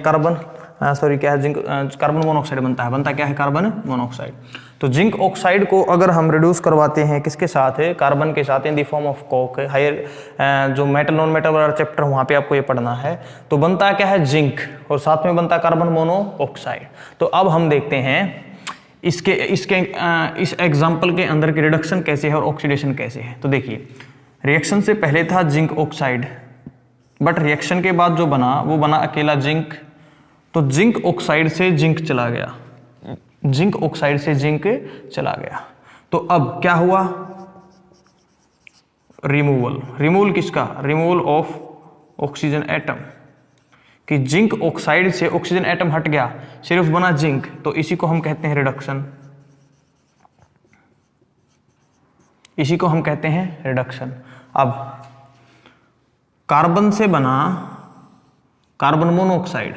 क्या है, जिंक कार्बन मोनोऑक्साइड बनता क्या है, कार्बन मोनोऑक्साइड। तो जिंक ऑक्साइड को अगर हम रिड्यूस करवाते हैं किसके साथ है, कार्बन के साथ, in the form of coke. Higher जो मेटल नॉन मेटल वाला चैप्टर वहाँ पे आपको ये पढ़ना है। तो बनता क्या है, जिंक, और साथ में बनता कार्बन मोनोऑक्साइड। तो अब हम देखते हैं इस एग्जाम्पल के अंदर की रिडक्शन कैसे है और ऑक्सीडेशन कैसे है। तो देखिए, रिएक्शन से पहले था जिंक ऑक्साइड, बट रिएक्शन के बाद जो बना वो बना अकेला जिंक। तो जिंक ऑक्साइड से जिंक चला गया, जिंक ऑक्साइड से जिंक चला गया। तो अब क्या हुआ, रिमूवल किसका, रिमूवल ऑफ ऑक्सीजन एटम। कि जिंक ऑक्साइड से ऑक्सीजन एटम हट गया, सिर्फ बना जिंक, तो इसी को हम कहते हैं रिडक्शन। इसी को हम कहते हैं रिडक्शन। अब कार्बन से बना कार्बन मोनोऑक्साइड,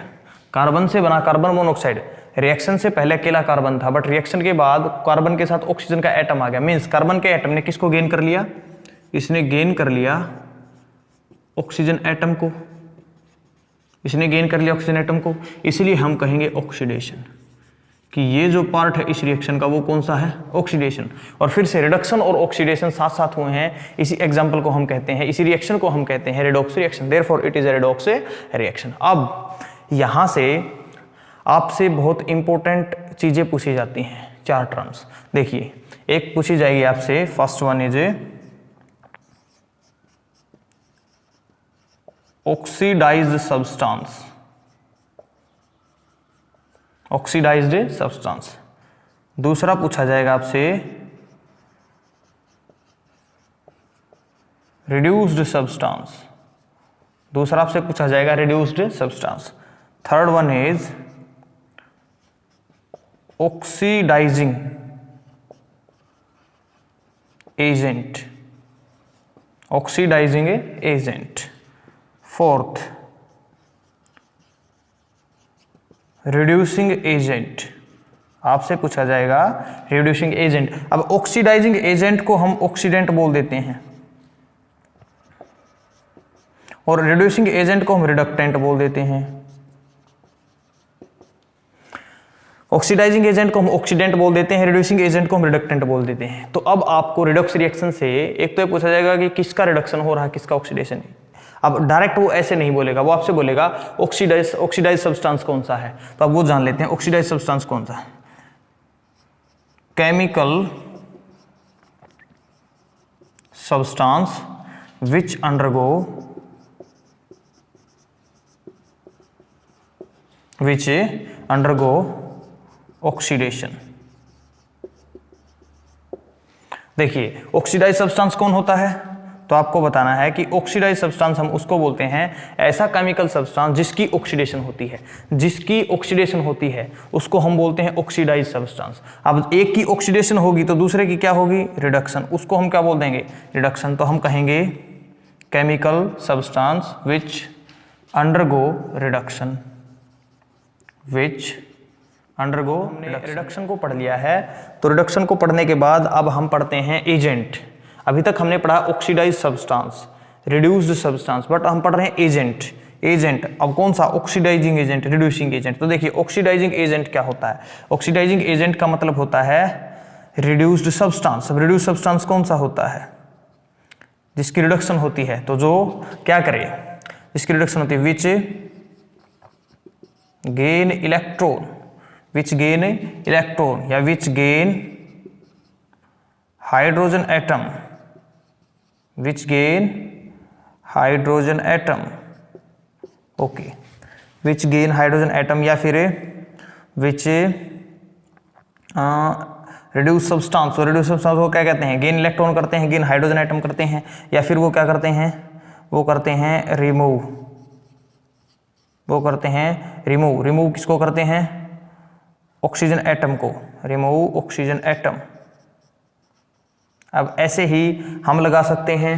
कार्बन से बना कार्बन मोनोऑक्साइड, रिएक्शन से पहले अकेला कार्बन था, बट रिएक्शन के बाद कार्बन के साथ ऑक्सीजन का एटम आ गया। मींस कार्बन के एटम ने किसको गेन कर लिया? इसने गेन कर लिया ऑक्सीजन एटम को, इसने गेन कर लिया ऑक्सीजन एटम को, इसलिए हम कहेंगे ऑक्सीडेशन, कि ये जो पार्ट है इस रिएक्शन का वो कौन सा है? ऑक्सीडेशन। और फिर से रिडक्शन और ऑक्सीडेशन साथ साथ हुए हैं, इसी एग्जांपल को हम कहते हैं, इसी रिएक्शन को हम कहते हैं redox reaction. Therefore it is a redox reaction. अब यहां से आपसे बहुत इंपॉर्टेंट चीजें पूछी जाती हैं, 4 टर्म्स। देखिए, एक पूछी जाएगी आपसे, first one is oxidised substance, oxidised substance. दूसरा पूछा जाएगा आपसे रिड्यूस्ड सब्सटेंस, दूसरा आपसे पूछा जाएगा reduced substance. Third one is oxidising agent, oxidising agent. Fourth reducing agent, आपसे पूछा जाएगा रिड्यूसिंग एजेंट। अब ऑक्सीडाइजिंग एजेंट को हम ऑक्सीडेंट बोल देते हैं और रिड्यूसिंग एजेंट को हम रिडक्टेंट बोल देते हैं। ऑक्सीडाइजिंग एजेंट को हम ऑक्सीडेंट बोल देते हैं, रिड्यूसिंग एजेंट को हम रिडक्टेंट बोल देते हैं। तो अब आपको रिडक्स रिएक्शन से एक तो ये पूछा जाएगा कि किसका रिडक्शन हो रहा है, किसका ऑक्सीडेशन। अब डायरेक्ट वो ऐसे नहीं बोलेगा, वो आपसे बोलेगा ऑक्सीडाइज सब्सटेंस कौन सा है, तो अब वो जान लेते हैं ऑक्सीडाइज सब्सटेंस कौन सा है। Chemical substance which undergo oxidation. देखिए, ऑक्सीडाइज सब्सटेंस कौन होता है, तो आपको बताना है कि ऑक्सीडाइज सब्सटेंस हम उसको बोलते हैं ऐसा केमिकल सब्सटेंस जिसकी ऑक्सीडेशन होती है, जिसकी ऑक्सीडेशन होती है उसको हम बोलते हैं ऑक्सीडाइज सब्सटेंस। अब एक की ऑक्सीडेशन होगी तो दूसरे की क्या होगी? रिडक्शन। उसको हम क्या बोल देंगे? रिडक्शन। तो हम कहेंगे chemical substance which undergo reduction, which undergo. हमने रिडक्शन को पढ़ लिया है, तो रिडक्शन को पढ़ने के बाद अब हम पढ़ते हैं एजेंट। अभी तक हमने पढ़ा oxidise substance, reduced substance, but हम पढ़ रहे हैं एजेंट। एजेंट अब कौन सा? Oxidising agent, reducing agent. तो देखिए, ऑक्सीडाइजिंग एजेंट क्या होता है? ऑक्सीडाइजिंग एजेंट का मतलब होता है रिड्यूस्ड सब्सटेंस। अब रिड्यूस्ड सब्सटेंस कौन सा होता है? जिसकी रिडक्शन होती है, तो जो क्या करे, जिसकी रिडक्शन होती है, विच गेन इलेक्ट्रॉन, विच गेन इलेक्ट्रॉन या विच गेन हाइड्रोजन एटम, विच गेन हाइड्रोजन एटम। ओके, विच गेन हाइड्रोजन एटम, या फिर विच रिड्यूस सब्सटेंस। तो रिड्यूस सब्सटेंस को क्या कहते हैं? गेन इलेक्ट्रॉन करते हैं, गेन हाइड्रोजन एटम करते हैं, या फिर वो क्या करते हैं? वो करते हैं रिमूव, वो करते हैं रिमूव। रिमूव किसको करते हैं? ऑक्सीजन एटम को, रिमूव ऑक्सीजन एटम। अब ऐसे ही हम लगा सकते हैं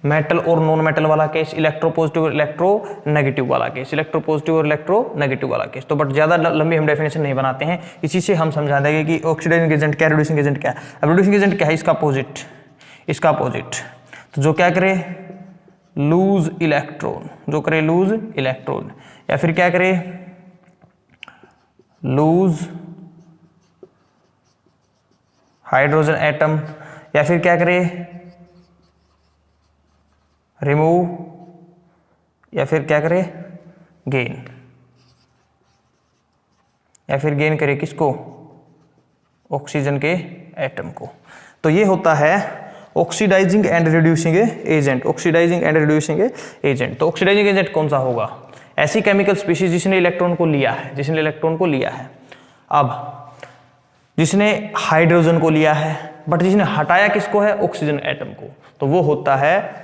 मेटल और नॉन मेटल वाला केस, इलेक्ट्रो पॉजिटिव और इलेक्ट्रो नेगेटिव वाला केस, इलेक्ट्रो पॉजिटिव और इलेक्ट्रो नेगेटिव वाला केस। तो बट ज्यादा लंबी हम डेफिनेशन नहीं बनाते हैं, इसी से हम समझा देंगे कि ऑक्सीडाइजिंग एजेंट क्या, रिड्यूसिंग एजेंट क्या है। अब रिड्यूसिंग एजेंट क्या है? इसका अपोजिट, इसका अपोजिट। तो जो क्या करे? लूज इलेक्ट्रॉन, जो करे लूज इलेक्ट्रॉन, या फिर क्या करे? लूज हाइड्रोजन एटम, या फिर क्या करे? रिमूव, या फिर क्या करे? गेन, या फिर गेन करे किसको? ऑक्सीजन के एटम को। तो ये होता है oxidising and reducing agent, oxidising and reducing agent. तो ऑक्सीडाइजिंग एजेंट कौन सा होगा? ऐसी केमिकल स्पीशीज जिसने इलेक्ट्रॉन को लिया है, जिसने इलेक्ट्रॉन को लिया है। अब जिसने हाइड्रोजन को लिया है, बट जिसने हटाया किसको है? ऑक्सीजन एटम को, तो वो होता है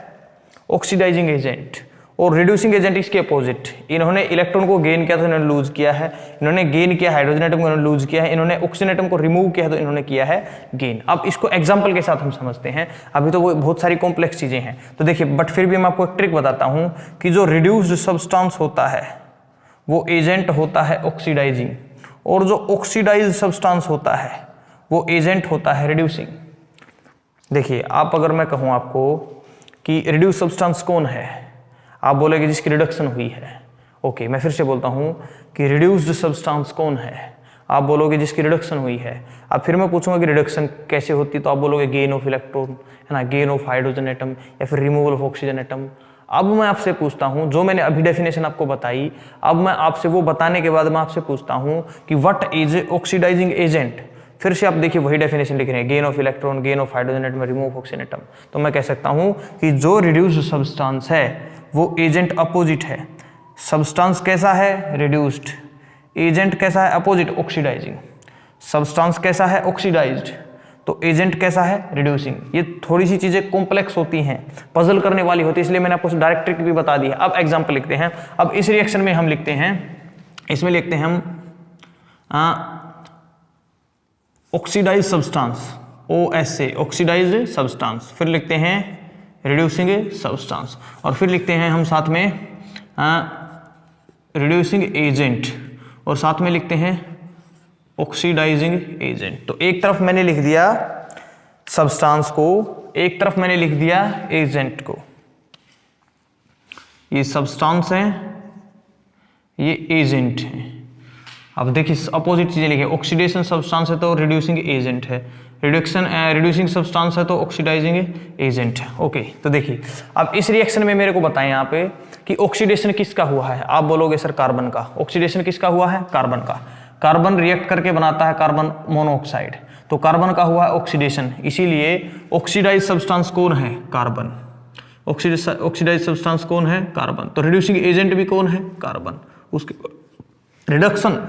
ऑक्सीडाइजिंग एजेंट। और रिड्यूसिंग एजेंट इसके अपोजिट, इन्होंने इलेक्ट्रॉन को गेन किया तो इन्होंने लूज किया है, इन्होंने गेन किया हाइड्रोजन एटम को इन्होंने लूज किया है, इन्होंने ऑक्सीजन एटम को रिमूव किया है तो इन्होंने किया है गेन। अब इसको एग्जांपल के साथ हम समझते हैं, अभी तो वो बहुत सारी कॉम्प्लेक्स चीजें हैं। तो देखिए, बट फिर भी मैं आपको एक ट्रिक बताता हूं कि जो रिड्यूस्ड सब्सटेंस होता है वो एजेंट होता है ऑक्सीडाइजिंग, और जो ऑक्सीडाइज सब्सटेंस होता है वो एजेंट होता है रिड्यूसिंग। देखिए, आप अगर मैं कहूं आपको कि रिड्यूस सब्सटेंस कौन है, आप बोलेंगे जिसकी रिडक्शन हुई है। ओके, मैं फिर से बोलता हूं कि रिड्यूस्ड सब्सटेंस कौन है, आप बोलोगे जिसकी रिडक्शन हुई है। अब फिर मैं पूछूंगा कि रिडक्शन कैसे होती, तो आप बोलोगे गेन ऑफ इलेक्ट्रॉन, है ना, गेन ऑफ हाइड्रोजन एटम, या फिर रिमूवल ऑफ ऑक्सीजन एटम। अब मैं आपसे पूछता हूं, जो मैंने अभी डेफिनेशन आपको बताई, अब मैं आपसे वो बताने के बाद मैं आपसे पूछता हूं कि व्हाट इज ऑक्सीडाइजिंग एजेंट। फिर से आप देखिए वही डेफिनेशन लिख रहे हैं, gain of electron, gain of hydrogen atom, remove of oxygen atom. तो मैं कह सकता हूं कि जो रिड्यूस्ड सब्सटेंस है वो एजेंट अपोजिट है। सब्सटेंस कैसा है, रिड्यूस्ड, एजेंट कैसा है, अपोजिट, ऑक्सीडाइजिंग। सब्सटेंस कैसा है, ऑक्सीडाइज्ड, तो एजेंट कैसा है, रिड्यूसिंग। ये थोड़ी सी चीजें कॉम्प्लेक्स होती हैं, पजल करने वाली होती है, इसलिए मैंने आपको डायरेक्ट ट्रिक भी बता दी है। अब एग्जांपल लिखते हैं। अब इस रिएक्शन में हम लिखते हैं, इसमें लिखते हैं हम oxidise substance, OSA, oxidise substance, फिर लिखते हैं रिड्यूसिंग सब्सटेंस, और फिर लिखते हैं हम साथ में रिड्यूसिंग एजेंट, और साथ में लिखते हैं ऑक्सीडाइजिंग एजेंट। तो एक तरफ मैंने लिख दिया सब्सटेंस को, एक तरफ मैंने लिख दिया एजेंट को। ये सब्सटेंस है, ये एजेंट है। अब देखिए अपोजिट चीजें लिखिए, ऑक्सीडेशन सब्सटेंस है तो रिड्यूसिंग एजेंट है, रिड्यूसिंग सब्सटेंस है तो ऑक्सीडाइजिंग एजेंट है। ओके, तो देखिए अब इस रिएक्शन में मेरे को बताएं यहाँ पे कि ऑक्सीडेशन किसका हुआ है। आप बोलोगे सर कार्बन का। ऑक्सीडेशन किसका हुआ है, कार्बन का। कार्बन रिएक्ट करके बनाता है कार्बन मोनोऑक्साइड, तो कार्बन का हुआ है ऑक्सीडेशन, इसीलिए ऑक्सीडाइज सब्सटेंस कौन है, कार्बन। ऑक्सीडाइज सब्सटेंस कौन है, कार्बन। तो रिड्यूसिंग एजेंट भी कौन है, कार्बन। उसके रिडक्शन,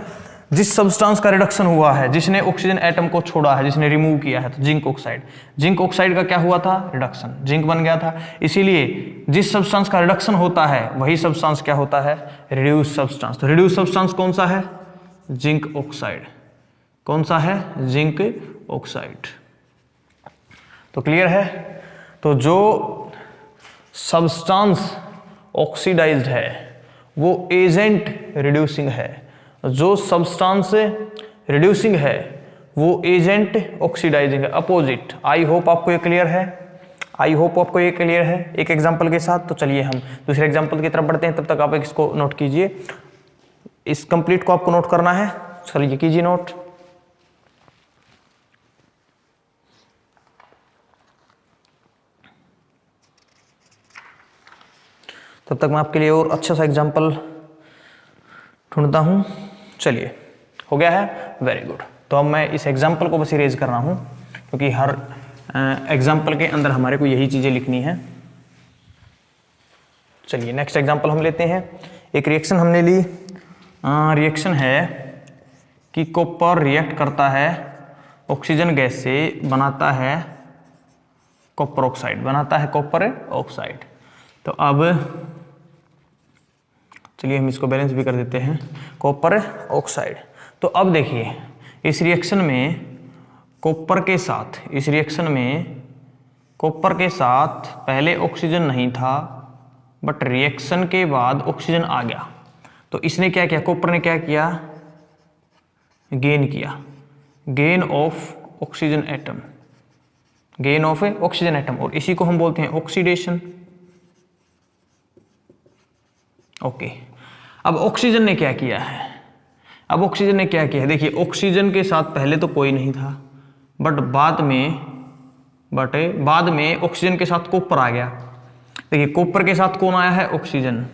जिस सब्सटेंस का रिडक्शन हुआ है, जिसने ऑक्सीजन एटम को छोड़ा है, जिसने रिमूव किया है, तो जिंक ऑक्साइड। जिंक ऑक्साइड का क्या हुआ था, रिडक्शन, जिंक बन गया था। इसीलिए जिस सब्सटेंस का रिडक्शन होता है वही सब्सटेंस क्या होता है, रिड्यूस सब्सटेंस। तो रिड्यूस सब्सटेंस कौन सा है, जिंक ऑक्साइड। कौन सा है, जिंक ऑक्साइड। तो क्लियर है। तो जो सब्सटेंस ऑक्सीडाइज्ड है वो एजेंट रिड्यूसिंग है, जो सब्सटेंस रिड्यूसिंग है वो एजेंट ऑक्सीडाइजिंग है, अपोजिट। आई होप आपको ये क्लियर है, आई होप आपको ये क्लियर है एक एग्जांपल के साथ। तो चलिए हम दूसरे एग्जांपल की तरफ बढ़ते हैं, तब तक आप इसको नोट कीजिए। इस कंप्लीट को आपको नोट करना है, चलिए कीजिए नोट। तब तक मैं आपके लिए और अच्छा सा एग्जांपल ढूंढता हूं। चलिए, हो गया है, वेरी गुड। तो अब मैं इस एग्जांपल को बस इरेज कर रहा हूं, क्योंकि हर एग्जांपल के अंदर हमारे को यही चीजें लिखनी है। चलिए नेक्स्ट एग्जांपल हम लेते हैं। एक रिएक्शन हमने ली, रिएक्शन है कि कॉपर रिएक्ट करता है ऑक्सीजन गैस से, बनाता है कॉपर ऑक्साइड, बनाता है कॉपर ऑक्साइड। तो अब चलिए हम इसको बैलेंस भी कर देते हैं, कॉपर ऑक्साइड। तो अब देखिए इस रिएक्शन में कॉपर के साथ, इस रिएक्शन में कॉपर के साथ पहले ऑक्सीजन नहीं था, बट रिएक्शन के बाद ऑक्सीजन आ गया। तो इसने क्या किया, कॉपर ने क्या किया, गेन किया, gain of oxygen atom, gain of oxygen atom, और इसी को हम बोलते हैं ऑक्सीडेशन। ओके, अब ऑक्सीजन ने क्या किया है, अब ऑक्सीजन ने क्या किया है, देखिए ऑक्सीजन के साथ पहले तो कोई नहीं था, बट बाद में ऑक्सीजन के साथ कॉपर आ गया। देखिए कॉपर के साथ कौन आया है, ऑक्सीजन,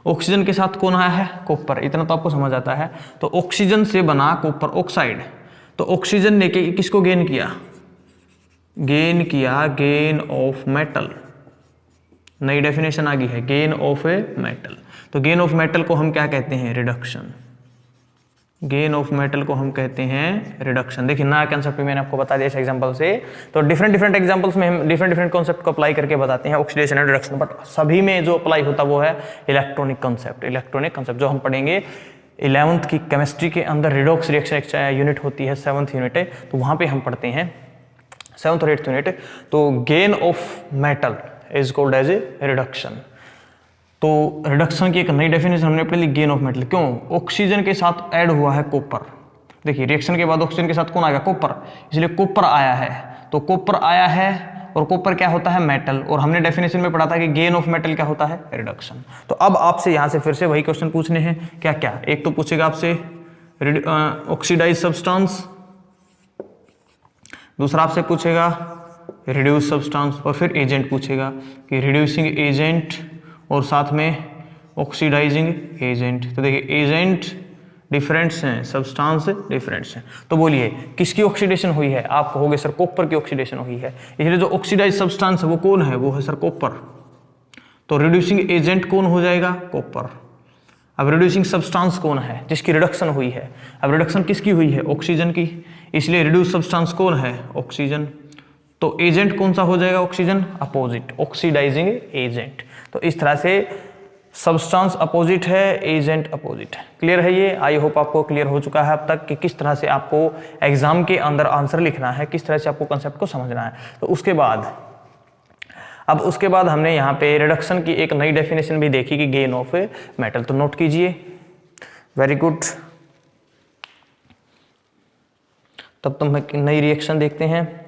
ऑक्सीजन के साथ कौन आया है, कॉपर। इतना तो आपको समझ आता है। तो ऑक्सीजन से बना कॉपर ऑक्साइड। तो ऑक्सीजन ने किसको गेन किया, गेन किया गेन ऑफ मेटल। नई डेफिनेशन आ गई है, गेन ऑफ ए मेटल। तो गेन ऑफ मेटल को हम क्या कहते हैं, रिडक्शन। गेन ऑफ मेटल को हम कहते हैं रिडक्शन। देखिए नया कंसेप्ट मैंने आपको बता दिया इस एग्जांपल से। तो डिफरेंट एग्जांपल्स में हम डिफरेंट कॉन्सेप्ट को अप्लाई करके बताते हैं ऑक्सीडेशन एंड रिडक्शन, बट सभी में जो अप्लाई होता वो है इलेक्ट्रॉनिक कंसेप्ट जो हम पढ़ेंगे 11th की केमिस्ट्री के अंदर रिडॉक्स रिएक्शन यूनिट होती है, 7th यूनिट है, तो वहाँ पे हम पढ़ते हैं 7th और 8th यूनिट। तो gain of metal is called as a reduction. तो रिडक्शन की एक नई डेफिनेशन हमने पढ़ ली, गेन ऑफ मेटल। क्यों? ऑक्सीजन के साथ ऐड हुआ है कॉपर। देखिए रिएक्शन के बाद ऑक्सीजन के साथ कौन आएगा? कॉपर, इसलिए कॉपर आया है। तो कॉपर आया है और कॉपर क्या होता है? मेटल। और हमने डेफिनेशन में पढ़ा था कि गेन ऑफ मेटल क्या होता है? रिडक्शन। तो अब आपसे यहाँ से फिर से वही क्वेश्चन पूछने हैं। क्या क्या? एक तो पूछेगा आपसे ऑक्सीडाइज सब्सटेंस, दूसरा आपसे पूछेगा रिड्यूस सब्सटेंस, और फिर एजेंट पूछेगा कि रिड्यूसिंग एजेंट और साथ में ऑक्सीडाइजिंग एजेंट। तो देखिए एजेंट डिफरेंट्स हैं, सब्सटेंस डिफरेंट्स हैं। तो बोलिए किसकी ऑक्सीडेशन हुई है? आप कहोगे सर कॉपर की ऑक्सीडेशन हुई है, इसलिए जो ऑक्सीडाइज सब्सटेंस है वो कौन है? वो है सर कॉपर। तो रिड्यूसिंग एजेंट कौन हो जाएगा? कॉपर। अब रिड्यूसिंग सब्सटेंस कौन है जिसकी रिडक्शन हुई है? अब रिडक्शन किसकी हुई है? ऑक्सीजन की, इसलिए रिड्यूस सब्सटेंस कौन है? ऑक्सीजन। तो एजेंट कौन सा हो जाएगा? ऑक्सीजन। Opposite, oxidising agent. तो इस तरह से सब्सटेंस अपोजिट है, एजेंट अपोजिट है। क्लियर है ये? आई होप आपको क्लियर हो चुका है अब तक कि किस तरह से आपको एग्जाम के अंदर आंसर लिखना है, किस तरह से आपको कंसेप्ट को समझना है। तो उसके बाद हमने यहाँ पे रिडक्शन की एक नई डेफिनेशन भी देखी कि गेन ऑफ मेटल। तो नोट कीजिए, वेरी गुड। तब तो हम नई रिएक्शन देखते हैं।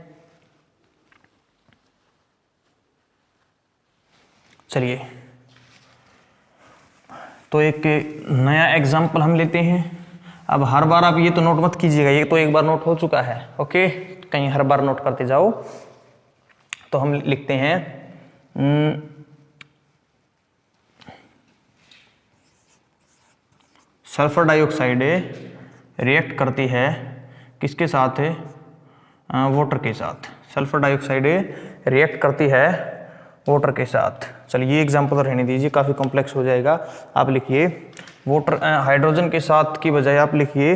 चलिए तो एक नया एग्जाम्पल हम लेते हैं। अब हर बार आप ये तो नोट मत कीजिएगा, ये तो एक बार नोट हो चुका है, ओके? कहीं हर बार नोट करते जाओ। तो हम लिखते हैं सल्फर डाइऑक्साइड रिएक्ट करती है किसके साथ है? वाटर के साथ। सल्फर डाइऑक्साइड रिएक्ट करती है वाटर के साथ। चलिए ये एग्जांपल तो रहने दीजिए, काफ़ी कॉम्प्लेक्स हो जाएगा। आप लिखिए वाटर हाइड्रोजन के साथ की बजाय आप लिखिए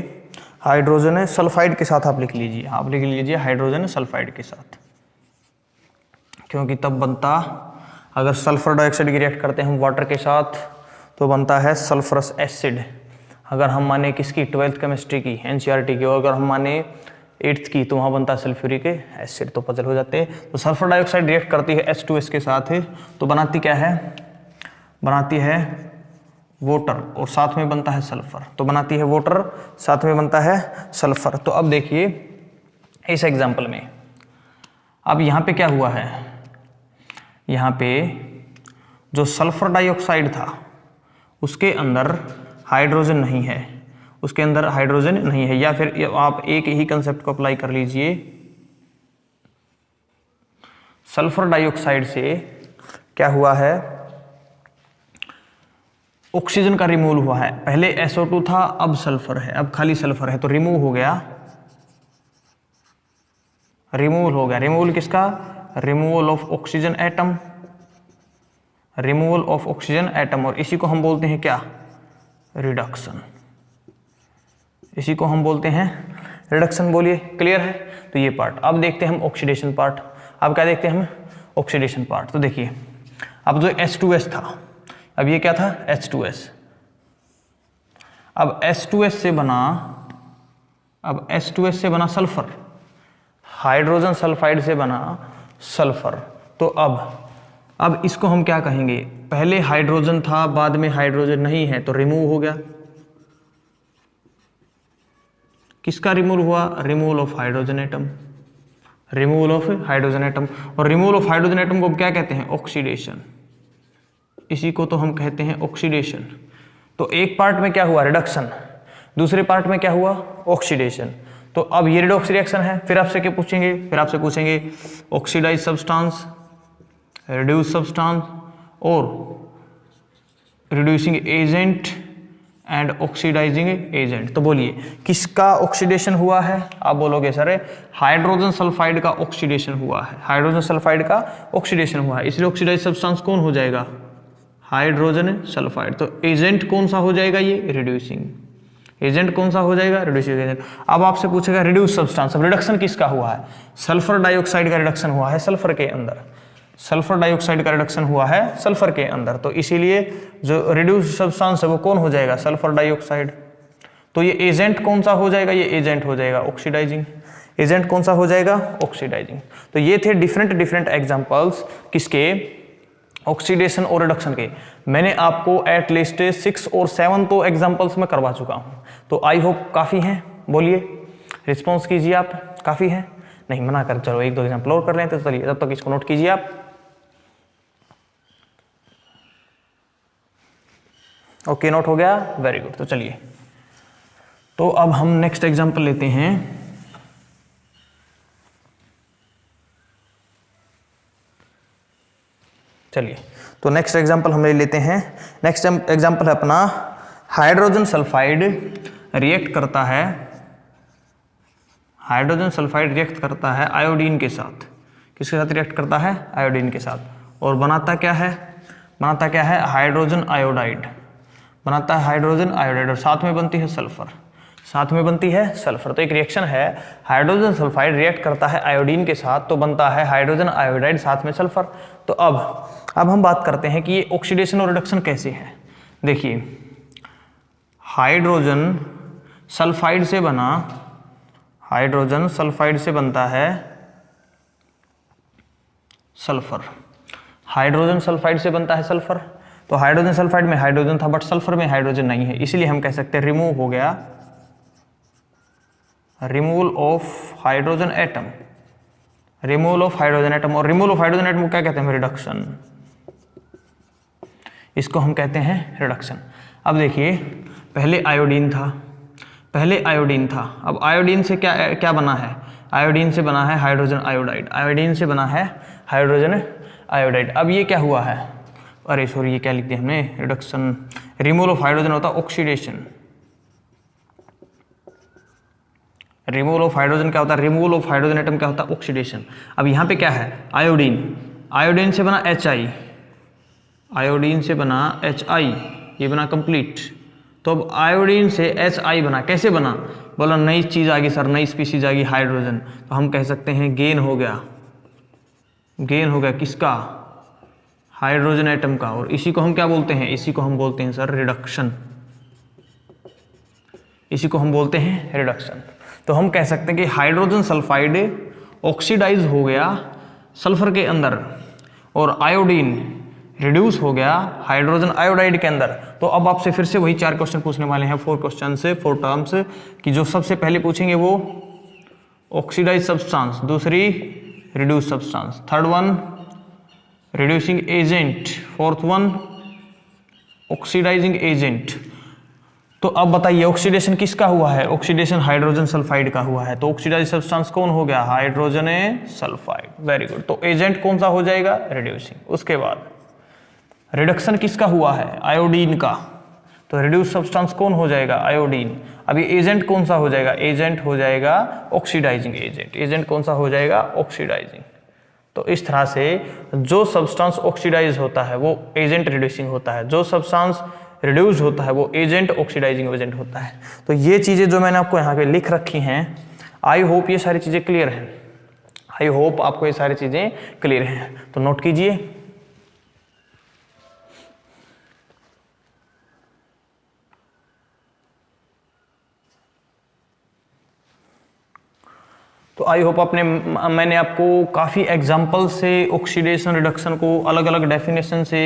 हाइड्रोजन सल्फाइड के साथ। आप लिख लीजिए हाइड्रोजन सल्फाइड के साथ, क्योंकि तब बनता, अगर सल्फर डाइऑक्साइड की रिएक्ट करते हैं हम वाटर के साथ तो बनता है सल्फरस एसिड। अगर हम माने किसकी? 12th केमिस्ट्री की, एनसीईआरटी की। और अगर हम माने 8th की तो वहाँ बनता है सल्फ्यूरिक एसिड। तो पजल हो जाते हैं। तो सल्फर डाइऑक्साइड रिएक्ट करती है H2S के साथ है, तो बनाती क्या है? बनाती है वाटर और साथ में बनता है सल्फर। तो बनाती है वाटर, साथ में बनता है सल्फर। तो अब देखिए इस एग्जाम्पल में, अब यहाँ पे क्या हुआ है? यहाँ पे जो सल्फर डाइऑक्साइड था उसके अंदर हाइड्रोजन नहीं है, उसके अंदर हाइड्रोजन नहीं है। या फिर आप एक ही कंसेप्ट को अप्लाई कर लीजिए, सल्फर डाइऑक्साइड से क्या हुआ है? ऑक्सीजन का रिमूवल हुआ है। पहले SO2 था, अब सल्फर है, अब खाली सल्फर है, तो रिमूव हो गया। रिमूवल किसका? Removal of oxygen atom, removal of oxygen atom. और इसी को हम बोलते हैं क्या? रिडक्शन। इसी को हम बोलते हैं रिडक्शन। बोलिए क्लियर है? तो ये पार्ट। अब देखते हैं हम ऑक्सीडेशन पार्ट। अब क्या देखते हैं हम? Oxidation part. तो देखिए अब जो H2S था, अब ये क्या था? H2S। अब H2S से बना सल्फर, हाइड्रोजन सल्फाइड से बना सल्फर। तो अब इसको हम क्या कहेंगे? पहले हाइड्रोजन था, बाद में हाइड्रोजन नहीं है, तो रिमूव हो गया। किसका रिमूवल हुआ? Removal of hydrogen atom, removal of hydrogen atom. और रिमूवल ऑफ हाइड्रोजन एटम को क्या कहते हैं? ऑक्सीडेशन। इसी को तो हम कहते हैं ऑक्सीडेशन। तो एक पार्ट में क्या हुआ? रिडक्शन, दूसरे पार्ट में क्या हुआ? ऑक्सीडेशन। तो अब ये रिडॉक्स रिएक्शन है। फिर आपसे क्या पूछेंगे? फिर आपसे पूछेंगे ऑक्सीडाइज सब्सटेंस, रिड्यूस सब्सटेंस और reducing agent and oxidising agent. तो बोलिए किसका ऑक्सीडेशन हुआ है? आप बोलोगे सर हाइड्रोजन सल्फाइड का ऑक्सीडेशन हुआ है, हाइड्रोजन सल्फाइड का ऑक्सीडेशन हुआ है, इसलिए ऑक्सीडाइज सब्सटेंस कौन हो जाएगा? Hydrogen sulphide. तो एजेंट कौन सा हो जाएगा? ये रिड्यूसिंग। एजेंट कौन सा हो जाएगा, रिड्यूसिंग एजेंट। अब आपसे पूछेगा रिड्यूस सब्सटेंस, अब रिडक्शन किसका हुआ है, सल्फर डाइऑक्साइड का रिडक्शन हुआ है सल्फर के अंदर, सल्फर डाइऑक्साइड का रिडक्शन हुआ है सल्फर के अंदर, तो इसीलिए जो रिड्यूस सब्सटेंस है वो कौन हो जाएगा, सल्फर डाइऑक्साइड। तो ये एजेंट कौन सा हो जाएगा, ये एजेंट हो जाएगा ऑक्सीडाइजिंग, एजेंट कौन सा हो जाएगा, ऑक्सीडाइजिंग। तो ये थे डिफरेंट एग्जांपल्स किसके, ऑक्सीडेशन और रिडक्शन के। मैंने आपको एट लीस्ट 6 और 7 तो एग्जांपल्स में करवा चुका हूं, तो आई होप काफ़ी हैं, बोलिए रिस्पॉन्स कीजिए आप, काफ़ी है, नहीं मना कर, चलो 1-2 एग्जाम्पल और कर लें, तो चलिए तब तक इसको नोट कीजिए आप। ओके, नोट हो गया, वेरी गुड। तो चलिए, तो अब हम नेक्स्ट एग्जांपल लेते हैं। चलिए, तो नेक्स्ट एग्जांपल हम ले लेते हैं। नेक्स्ट एग्जांपल है अपना, हाइड्रोजन सल्फाइड रिएक्ट करता है, हाइड्रोजन सल्फाइड रिएक्ट करता है आयोडीन के साथ, किसके साथ रिएक्ट करता है, आयोडीन के साथ, और बनाता क्या है, बनाता क्या है, हाइड्रोजन आयोडाइड, बनाता है हाइड्रोजन आयोडाइड, और साथ में बनती है सल्फर, साथ में बनती है सल्फर। तो एक रिएक्शन है, हाइड्रोजन सल्फाइड रिएक्ट करता है आयोडीन के साथ, तो बनता है हाइड्रोजन आयोडाइड साथ में सल्फर। तो अब हम बात करते हैं कि ये ऑक्सीडेशन और रिडक्शन कैसे है। देखिए, हाइड्रोजन सल्फाइड से बना, हाइड्रोजन सल्फाइड से बनता है सल्फर, हाइड्रोजन सल्फाइड से बनता है सल्फर। तो हाइड्रोजन सल्फाइड में हाइड्रोजन था बट सल्फर में हाइड्रोजन नहीं है, इसलिए हम कह सकते हैं रिमूव हो गया, removal of hydrogen atom, removal of hydrogen atom. और रिमूवल ऑफ हाइड्रोजन एटम को क्या कहते हैं, रिडक्शन, इसको हम कहते हैं रिडक्शन। अब देखिए, पहले आयोडीन था, पहले आयोडीन था, अब आयोडीन से क्या क्या बना है, आयोडीन से बना है हाइड्रोजन आयोडाइड, आयोडीन से बना है हाइड्रोजन आयोडाइड। अब ये क्या हुआ है, अरे सॉरी ये क्या लिख दिया हमने, रिडक्शन, रिमूवल ऑफ हाइड्रोजन होता है ऑक्सीडेशन, रिमूवल ऑफ हाइड्रोजन क्या होता है, रिमूवल ऑफ हाइड्रोजन एटम क्या होता है, ऑक्सीडेशन। अब यहाँ पे क्या है, आयोडीन, आयोडीन से बना HI, आयोडीन से बना HI, ये बना कंप्लीट। तो अब आयोडीन से HI बना, कैसे बना, बोला नई चीज आ गई सर, नई स्पीसीज आ गई हाइड्रोजन, तो हम कह सकते हैं गेन हो गया, गेन हो गया किसका, हाइड्रोजन एटम का। और इसी को हम क्या बोलते हैं, इसी को हम बोलते हैं सर रिडक्शन, इसी को हम बोलते हैं रिडक्शन। तो हम कह सकते हैं कि हाइड्रोजन सल्फाइड ऑक्सीडाइज हो गया सल्फर के अंदर, और आयोडीन रिड्यूस हो गया हाइड्रोजन आयोडाइड के अंदर। तो अब आपसे फिर से वही 4 क्वेश्चन पूछने वाले हैं, 4 क्वेश्चन से 4 टर्म्स, कि जो सबसे पहले पूछेंगे वो ऑक्सीडाइज सब्सटेंस, दूसरी reduce substance, third one reducing agent, fourth one oxidising agent. तो अब बताइए ऑक्सीडेशन किसका हुआ है, ऑक्सीडेशन हाइड्रोजन सल्फाइड का हुआ है, तो ऑक्सीडाइज सब्सटेंस कौन हो गया, हाइड्रोजन सल्फाइड, वेरी गुड। तो एजेंट कौन सा हो जाएगा, रिड्यूसिंग। उसके बाद रिडक्शन किसका हुआ है, आयोडीन का, तो रिड्यूस सब्सटेंस कौन हो जाएगा, आयोडीन। अभी एजेंट कौन सा हो जाएगा, एजेंट हो जाएगा ऑक्सीडाइजिंग एजेंट, एजेंट कौन सा हो जाएगा, ऑक्सीडाइजिंग। तो इस तरह से जो सब्सटेंस ऑक्सीडाइज होता है वो एजेंट रिड्यूसिंग होता है, जो सब्सटेंस रिड्यूस होता है वो एजेंट ऑक्सीडाइजिंग एजेंट होता है। तो ये चीजें जो मैंने आपको यहाँ पे लिख रखी हैं, आई होप ये सारी चीजें क्लियर हैं, आई होप आपको ये सारी चीजें क्लियर हैं। तो नोट कीजिए, तो आई होप मैंने आपको काफ़ी एग्जाम्पल से ऑक्सीडेशन रिडक्शन को, अलग अलग डेफिनेशन से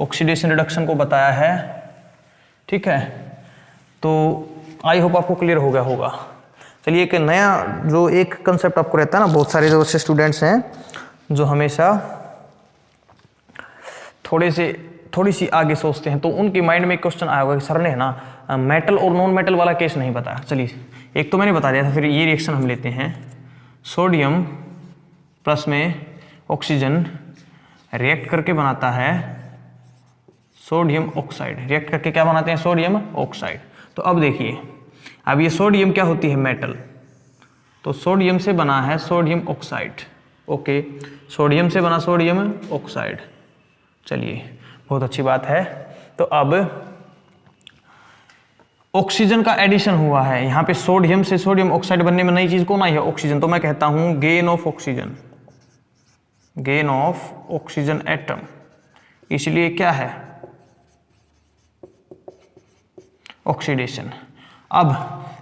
ऑक्सीडेशन रिडक्शन को बताया है, ठीक है। तो आई होप आपको क्लियर हो गया होगा। चलिए, एक नया जो एक कंसेप्ट आपको रहता है ना, बहुत सारे जो स्टूडेंट्स हैं जो हमेशा थोड़ी सी आगे सोचते हैं, तो उनके माइंड में एक क्वेश्चन आया होगा कि सर ने है ना मेटल और नॉन मेटल वाला केस नहीं बताया। चलिए, एक तो मैंने बता दिया था, फिर ये रिएक्शन हम लेते हैं, सोडियम प्लस में ऑक्सीजन रिएक्ट करके बनाता है सोडियम ऑक्साइड, रिएक्ट करके क्या बनाते हैं, सोडियम ऑक्साइड। तो अब देखिए, अब ये सोडियम क्या होती है, मेटल, तो सोडियम से बना है सोडियम ऑक्साइड, ओके, सोडियम से बना सोडियम ऑक्साइड। चलिए, बहुत अच्छी बात है। तो अब ऑक्सीजन का एडिशन हुआ है, यहाँ पे सोडियम से सोडियम ऑक्साइड बनने में नई चीज कौन आई है? ऑक्सीजन। तो मैं कहता हूं gain of oxygen, gain of oxygen atom. इसलिए क्या है? ऑक्सीडेशन। अब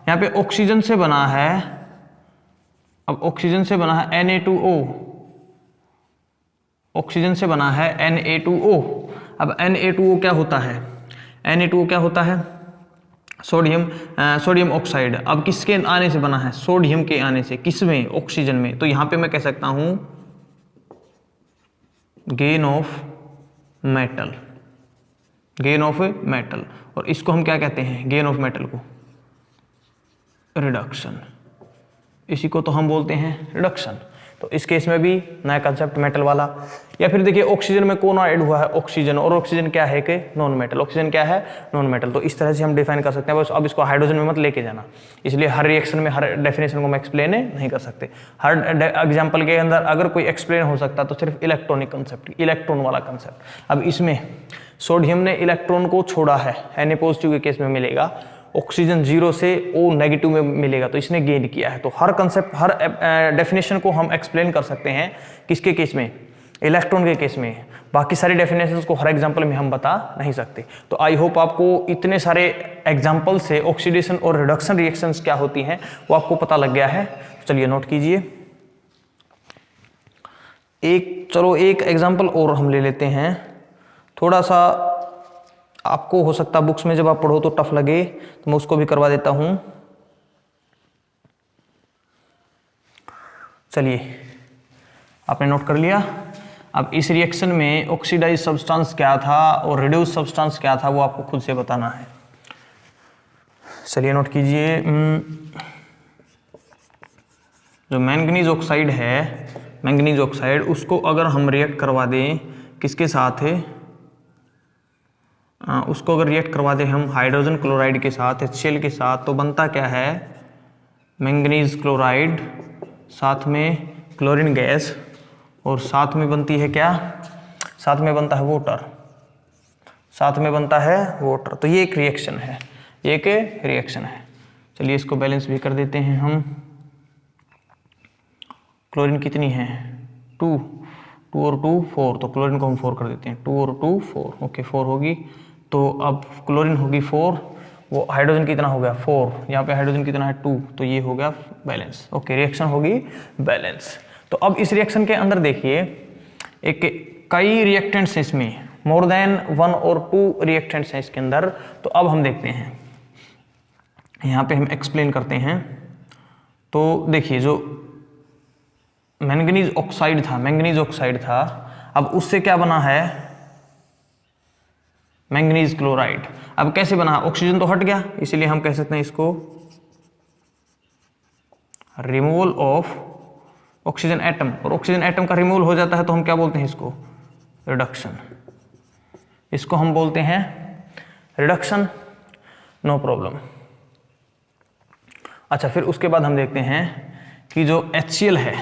यहाँ पे ऑक्सीजन से बना है, अब ऑक्सीजन से बना है Na2O, ऑक्सीजन से बना है Na2O। अब Na2O क्या होता है? Na2O क्या होता है? Sodium oxide. अब किसके आने से बना है? सोडियम के आने से। किसमें? ऑक्सीजन में। तो यहां पे मैं कह सकता हूं gain of metal, gain of metal. और इसको हम क्या कहते हैं? गेन ऑफ मेटल को रिडक्शन। इसी को तो हम बोलते हैं रिडक्शन। तो इस केस में भी नया कंसेप्ट मेटल वाला। या फिर देखिए ऑक्सीजन में कौन ऐड हुआ है? ऑक्सीजन। और ऑक्सीजन क्या है कि नॉन मेटल। ऑक्सीजन क्या है? Non metal. तो इस तरह से हम डिफाइन कर सकते हैं। बस अब इसको हाइड्रोजन में मत लेके जाना, इसलिए हर रिएक्शन में हर डेफिनेशन को हम एक्सप्लेन नहीं कर सकते। हर एग्जाम्पल के अंदर अगर कोई एक्सप्लेन हो सकता तो सिर्फ इलेक्ट्रॉनिक कंसेप्ट, इलेक्ट्रॉन वाला कंसेप्ट। अब इसमें सोडियम ने इलेक्ट्रॉन को छोड़ा है, Na पॉजिटिव के केस में मिलेगा, ऑक्सीजन 0 से O नेगेटिव में मिलेगा, तो इसने गेन किया है। तो हर कंसेप्ट, हर डेफिनेशन को हम एक्सप्लेन कर सकते हैं किसके केस में? इलेक्ट्रॉन के केस में। बाकी सारी डेफिनेशंस को हर एग्जांपल में हम बता नहीं सकते। तो आई होप आपको इतने सारे एग्जांपल से ऑक्सीडेशन और रिडक्शन रिएक्शंस क्या होती हैं वो आपको पता लग गया है। चलिए नोट कीजिए। चलो एक एग्जांपल और हम ले लेते हैं। थोड़ा सा आपको हो सकता है बुक्स में जब आप पढ़ो तो टफ लगे, तो मैं उसको भी करवा देता हूं। चलिए, आपने नोट कर लिया। अब इस रिएक्शन में ऑक्सीडाइज सब्सटेंस क्या था और रिड्यूस सब्सटेंस क्या था वो आपको खुद से बताना है। चलिए नोट कीजिए। जो मैंगनीज ऑक्साइड है, मैंगनीज ऑक्साइड, उसको अगर हम रिएक्ट करवा दें किसके साथ है? उसको अगर रिएक्ट करवा दें हम हाइड्रोजन क्लोराइड के साथ, HCl के साथ, तो बनता क्या है? मैंगनीज क्लोराइड, साथ में क्लोरीन गैस, और साथ में बनती है क्या? साथ में बनता है वाटर, साथ में बनता है वाटर। तो ये एक रिएक्शन है, ये एक रिएक्शन है। चलिए इसको बैलेंस भी कर देते हैं हम। क्लोरीन कितनी है? 2 और 2 4, तो क्लोरीन को हम 4 कर देते हैं। 2 और 2 4, ओके 4 होगी। तो अब क्लोरीन होगी 4, वो हाइड्रोजन कितना हो गया? 4, यहाँ पे हाइड्रोजन कितना है? 2, तो ये हो गया बैलेंस। ओके, रिएक्शन होगी बैलेंस। तो अब इस रिएक्शन के अंदर देखिए एक कई रिएक्टेंट्स हैं इसमें, मोर देन 1 और 2 रिएक्टेंट्स हैं इसके अंदर। तो अब हम देखते हैं, यहाँ पे हम एक्सप्लेन करते हैं। तो देखिए जो मैंगनीज ऑक्साइड था, मैंगनीज ऑक्साइड था, अब उससे क्या बना है? Manganese chloride. अब कैसे बना? ऑक्सीजन तो हट गया, इसीलिए हम कह सकते हैं इसको रिमूवल ऑफ ऑक्सीजन एटम। और ऑक्सीजन एटम का रिमूवल हो जाता है तो हम क्या बोलते हैं इसको? रिडक्शन। इसको हम बोलते हैं रिडक्शन, नो प्रॉब्लम। अच्छा, फिर उसके बाद हम देखते हैं कि जो HCl है,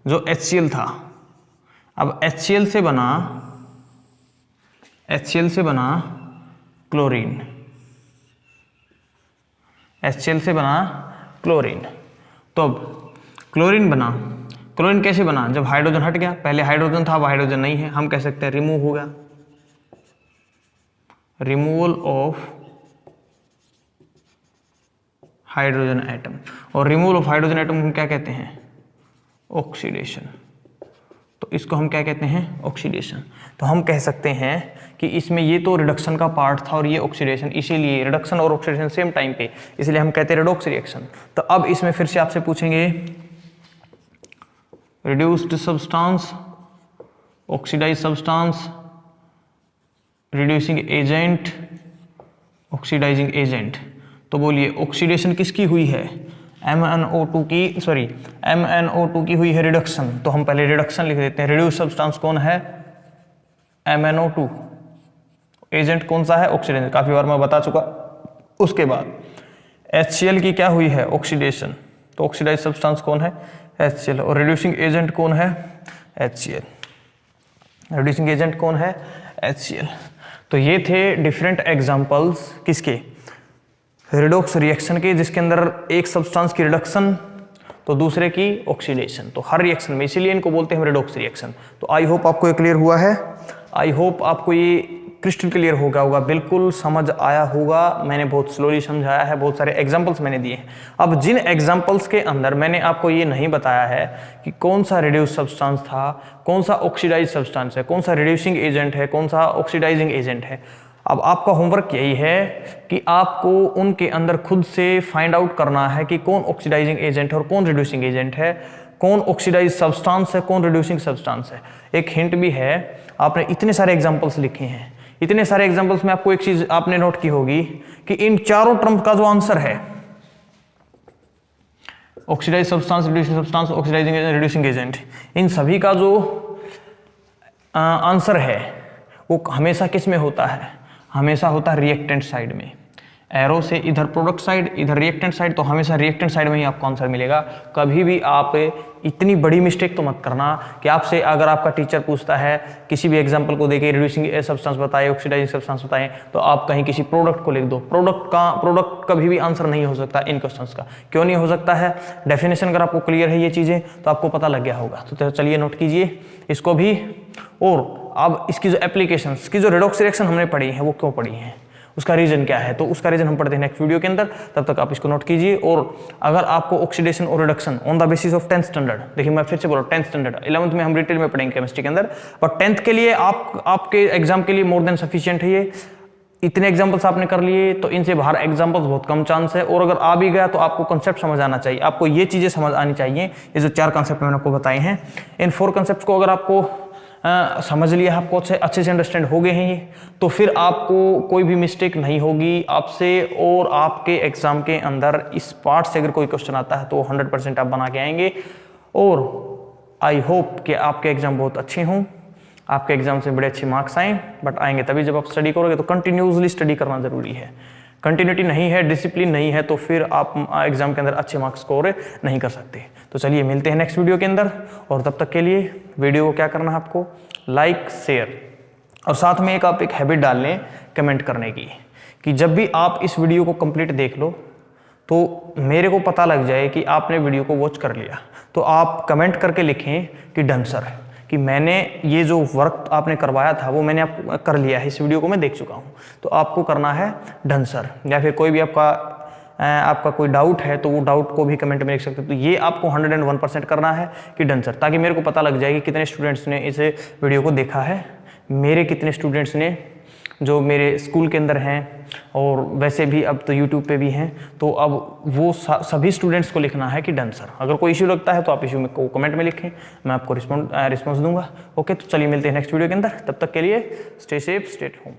जो HCl था, अब HCl से बना क्लोरीन, HCl से बना क्लोरीन। तो अब क्लोरीन बना, क्लोरीन कैसे बना? जब हाइड्रोजन हट गया, पहले हाइड्रोजन था अब हाइड्रोजन नहीं है, हम कह सकते हैं रिमूव हो गया, रिमूवल ऑफ हाइड्रोजन एटम। और रिमूवल ऑफ हाइड्रोजन एटम हम क्या कहते हैं? ऑक्सीडेशन। तो इसको हम क्या कहते हैं? ऑक्सीडेशन। तो हम कह सकते हैं कि इसमें ये तो रिडक्शन का पार्ट था और ये ऑक्सीडेशन, इसीलिए रिडक्शन और ऑक्सीडेशन सेम टाइम पे, इसलिए हम कहते हैं रेडॉक्स रिएक्शन। तो अब इसमें फिर से आपसे पूछेंगे reduced substance, oxidise substance, reducing agent, oxidising agent. तो बोलिए ऑक्सीडेशन किसकी हुई है? MnO2 की हुई है रिडक्शन। तो हम पहले रिडक्शन लिख देते हैं। रिड्यूस सब्सटेंस कौन है? MnO2। एजेंट कौन सा है? ऑक्सीडेशन, काफी बार मैं बता चुका। उसके बाद HCl की क्या हुई है? ऑक्सीडेशन। तो ऑक्सीडाइज सब्सटेंस कौन है? HCl। और रिड्यूसिंग एजेंट कौन है? HCl। रिड्यूसिंग एजेंट कौन है? HCl। तो ये थे डिफरेंट एग्जांपल्स किसके? रिडॉक्स रिएक्शन के, जिसके अंदर एक सब्सटेंस की रिडक्शन तो दूसरे की ऑक्सीडेशन। तो हर रिएक्शन में, इसीलिए इनको बोलते हैं रिडॉक्स रिएक्शन। तो आई होप आपको ये क्लियर हुआ है, आई होप आपको ये क्रिस्टल क्लियर होगा, बिल्कुल समझ आया होगा। मैंने बहुत स्लोली समझाया है, बहुत सारे एग्जांपल्स मैंने दिए हैं। अब जिन एग्जांपल्स के अंदर मैंने आपको ये नहीं बताया है कि कौन सा रिड्यूस सब्सटेंस था, कौन सा ऑक्सीडाइज सब्सटेंस है, कौन सा रिड्यूसिंग एजेंट है, कौन सा ऑक्सीडाइजिंग एजेंट है, अब आपका होमवर्क यही है कि आपको उनके अंदर खुद से फाइंड आउट करना है कि कौन ऑक्सीडाइजिंग एजेंट है और कौन रिड्यूसिंग एजेंट है, कौन ऑक्सीडाइज सब्सटेंस है, कौन रिड्यूसिंग सब्सटेंस है। एक हिंट भी है, आपने इतने सारे एग्जांपल्स लिखे हैं, इतने सारे एग्जांपल्स में आपको एक चीज आपने नोट की होगी कि इन चारों टर्म का जो आंसर है, oxidise substance, reducing substance, oxidising agent, reducing agent, इन सभी का जो आंसर है वो हमेशा किस में होता है, हमेशा होता है रिएक्टेंट साइड में। एरो से इधर प्रोडक्ट साइड, इधर रिएक्टेंट साइड, तो हमेशा रिएक्टेंट साइड में ही आपको आंसर मिलेगा। कभी भी आप इतनी बड़ी मिस्टेक तो मत करना कि आपसे अगर आपका टीचर पूछता है किसी भी एग्जांपल को देके रिड्यूसिंग सब्सटेंस बताए, ऑक्सीडाइजिंग सब्सटेंस बताएं, तो आप कहीं किसी प्रोडक्ट को लिख दो। प्रोडक्ट कभी भी आंसर नहीं हो सकता इन क्वेश्चंस का। क्यों नहीं हो सकता है? डेफिनेशन अगर आपको क्लियर है ये चीजें तो आपको पता लग गया होगा। तो चलिए नोट कीजिए इसको भी। और अब इसकी जो एप्लीकेशंस की जो रिडॉक्स रिएक्शन हमने पढ़ी है वो क्यों पढ़ी है, उसका रीजन क्या है, तो उसका रीजन हम पढ़ते हैं नेक्स्ट वीडियो के अंदर। तब तक आप इसको नोट कीजिए। और अगर आपको ऑक्सीडेशन और reduction on the basis of 10th standard, देखिए मैं फिर से बोल रहा हूँ 10th स्टैंडर्ड, 11th में हम डिटेल में पढ़ेंगे केमिस्ट्री के अंदर, बट 10th के लिए आपके एग्जाम के लिए मोर देन सफिशिएंट है ये। इतने एग्जाम्पल्स आपने कर लिए तो इनसे बाहर एग्जाम्पल्स बहुत कम चांस है। और अगर आ भी गया तो आपको कंसेप्ट समझ आना चाहिए, आपको ये चीजें समझ आनी चाहिए। ये जो 4 कंसेप्ट मैंने आपको बताए हैं, इन 4 कंसेप्ट को अगर आपको समझ लिया, आपको अच्छे से अंडरस्टैंड हो गए हैं ये, तो फिर आपको कोई भी मिस्टेक नहीं होगी आपसे। और आपके एग्जाम के अंदर इस पार्ट से अगर कोई क्वेश्चन आता है तो 100% आप बना के आएंगे। और आई होप कि आपके एग्जाम बहुत अच्छे हों, आपके एग्जाम से बड़े अच्छे मार्क्स आएँ। बट आएंगे तभी जब आप स्टडी करोगे, तो कंटिन्यूसली स्टडी करना जरूरी है। कंटिन्यूटी नहीं है, डिसिप्लिन नहीं है, तो फिर आप एग्जाम के अंदर अच्छे मार्क्स स्कोर नहीं कर सकते। तो चलिए मिलते हैं नेक्स्ट वीडियो के अंदर। और तब तक के लिए वीडियो को क्या करना है आपको, लाइक, शेयर, और साथ में आप एक हैबिट डाल लें कमेंट करने की, कि जब भी आप इस वीडियो को कंप्लीट देख लो तो मेरे को पता लग जाए कि आपने वीडियो को वॉच कर लिया। तो आप कमेंट करके लिखें कि डन सर, कि मैंने ये जो वर्क आपने करवाया था वो मैंने आप कर लिया है, इस वीडियो को मैं देख चुका हूँ। तो आपको करना है डन सर। या फिर कोई भी आपका कोई डाउट है तो वो डाउट को भी कमेंट में लिख सकते हैं। तो ये आपको 101% करना है कि डन सर, ताकि मेरे को पता लग जाए कि कितने स्टूडेंट्स ने इस वीडियो को देखा है, मेरे कितने स्टूडेंट्स ने जो मेरे स्कूल के अंदर हैं और वैसे भी अब तो यूट्यूब पे भी हैं। तो अब वो सभी स्टूडेंट्स को लिखना है कि डन सर। अगर कोई इश्यू लगता है तो आप इश्यू में को कमेंट में लिखें, मैं आपको रिस्पॉन्स दूंगा। ओके, तो चलिए मिलते हैं नेक्स्ट वीडियो के अंदर। तब तक के लिए stay safe, stay at home.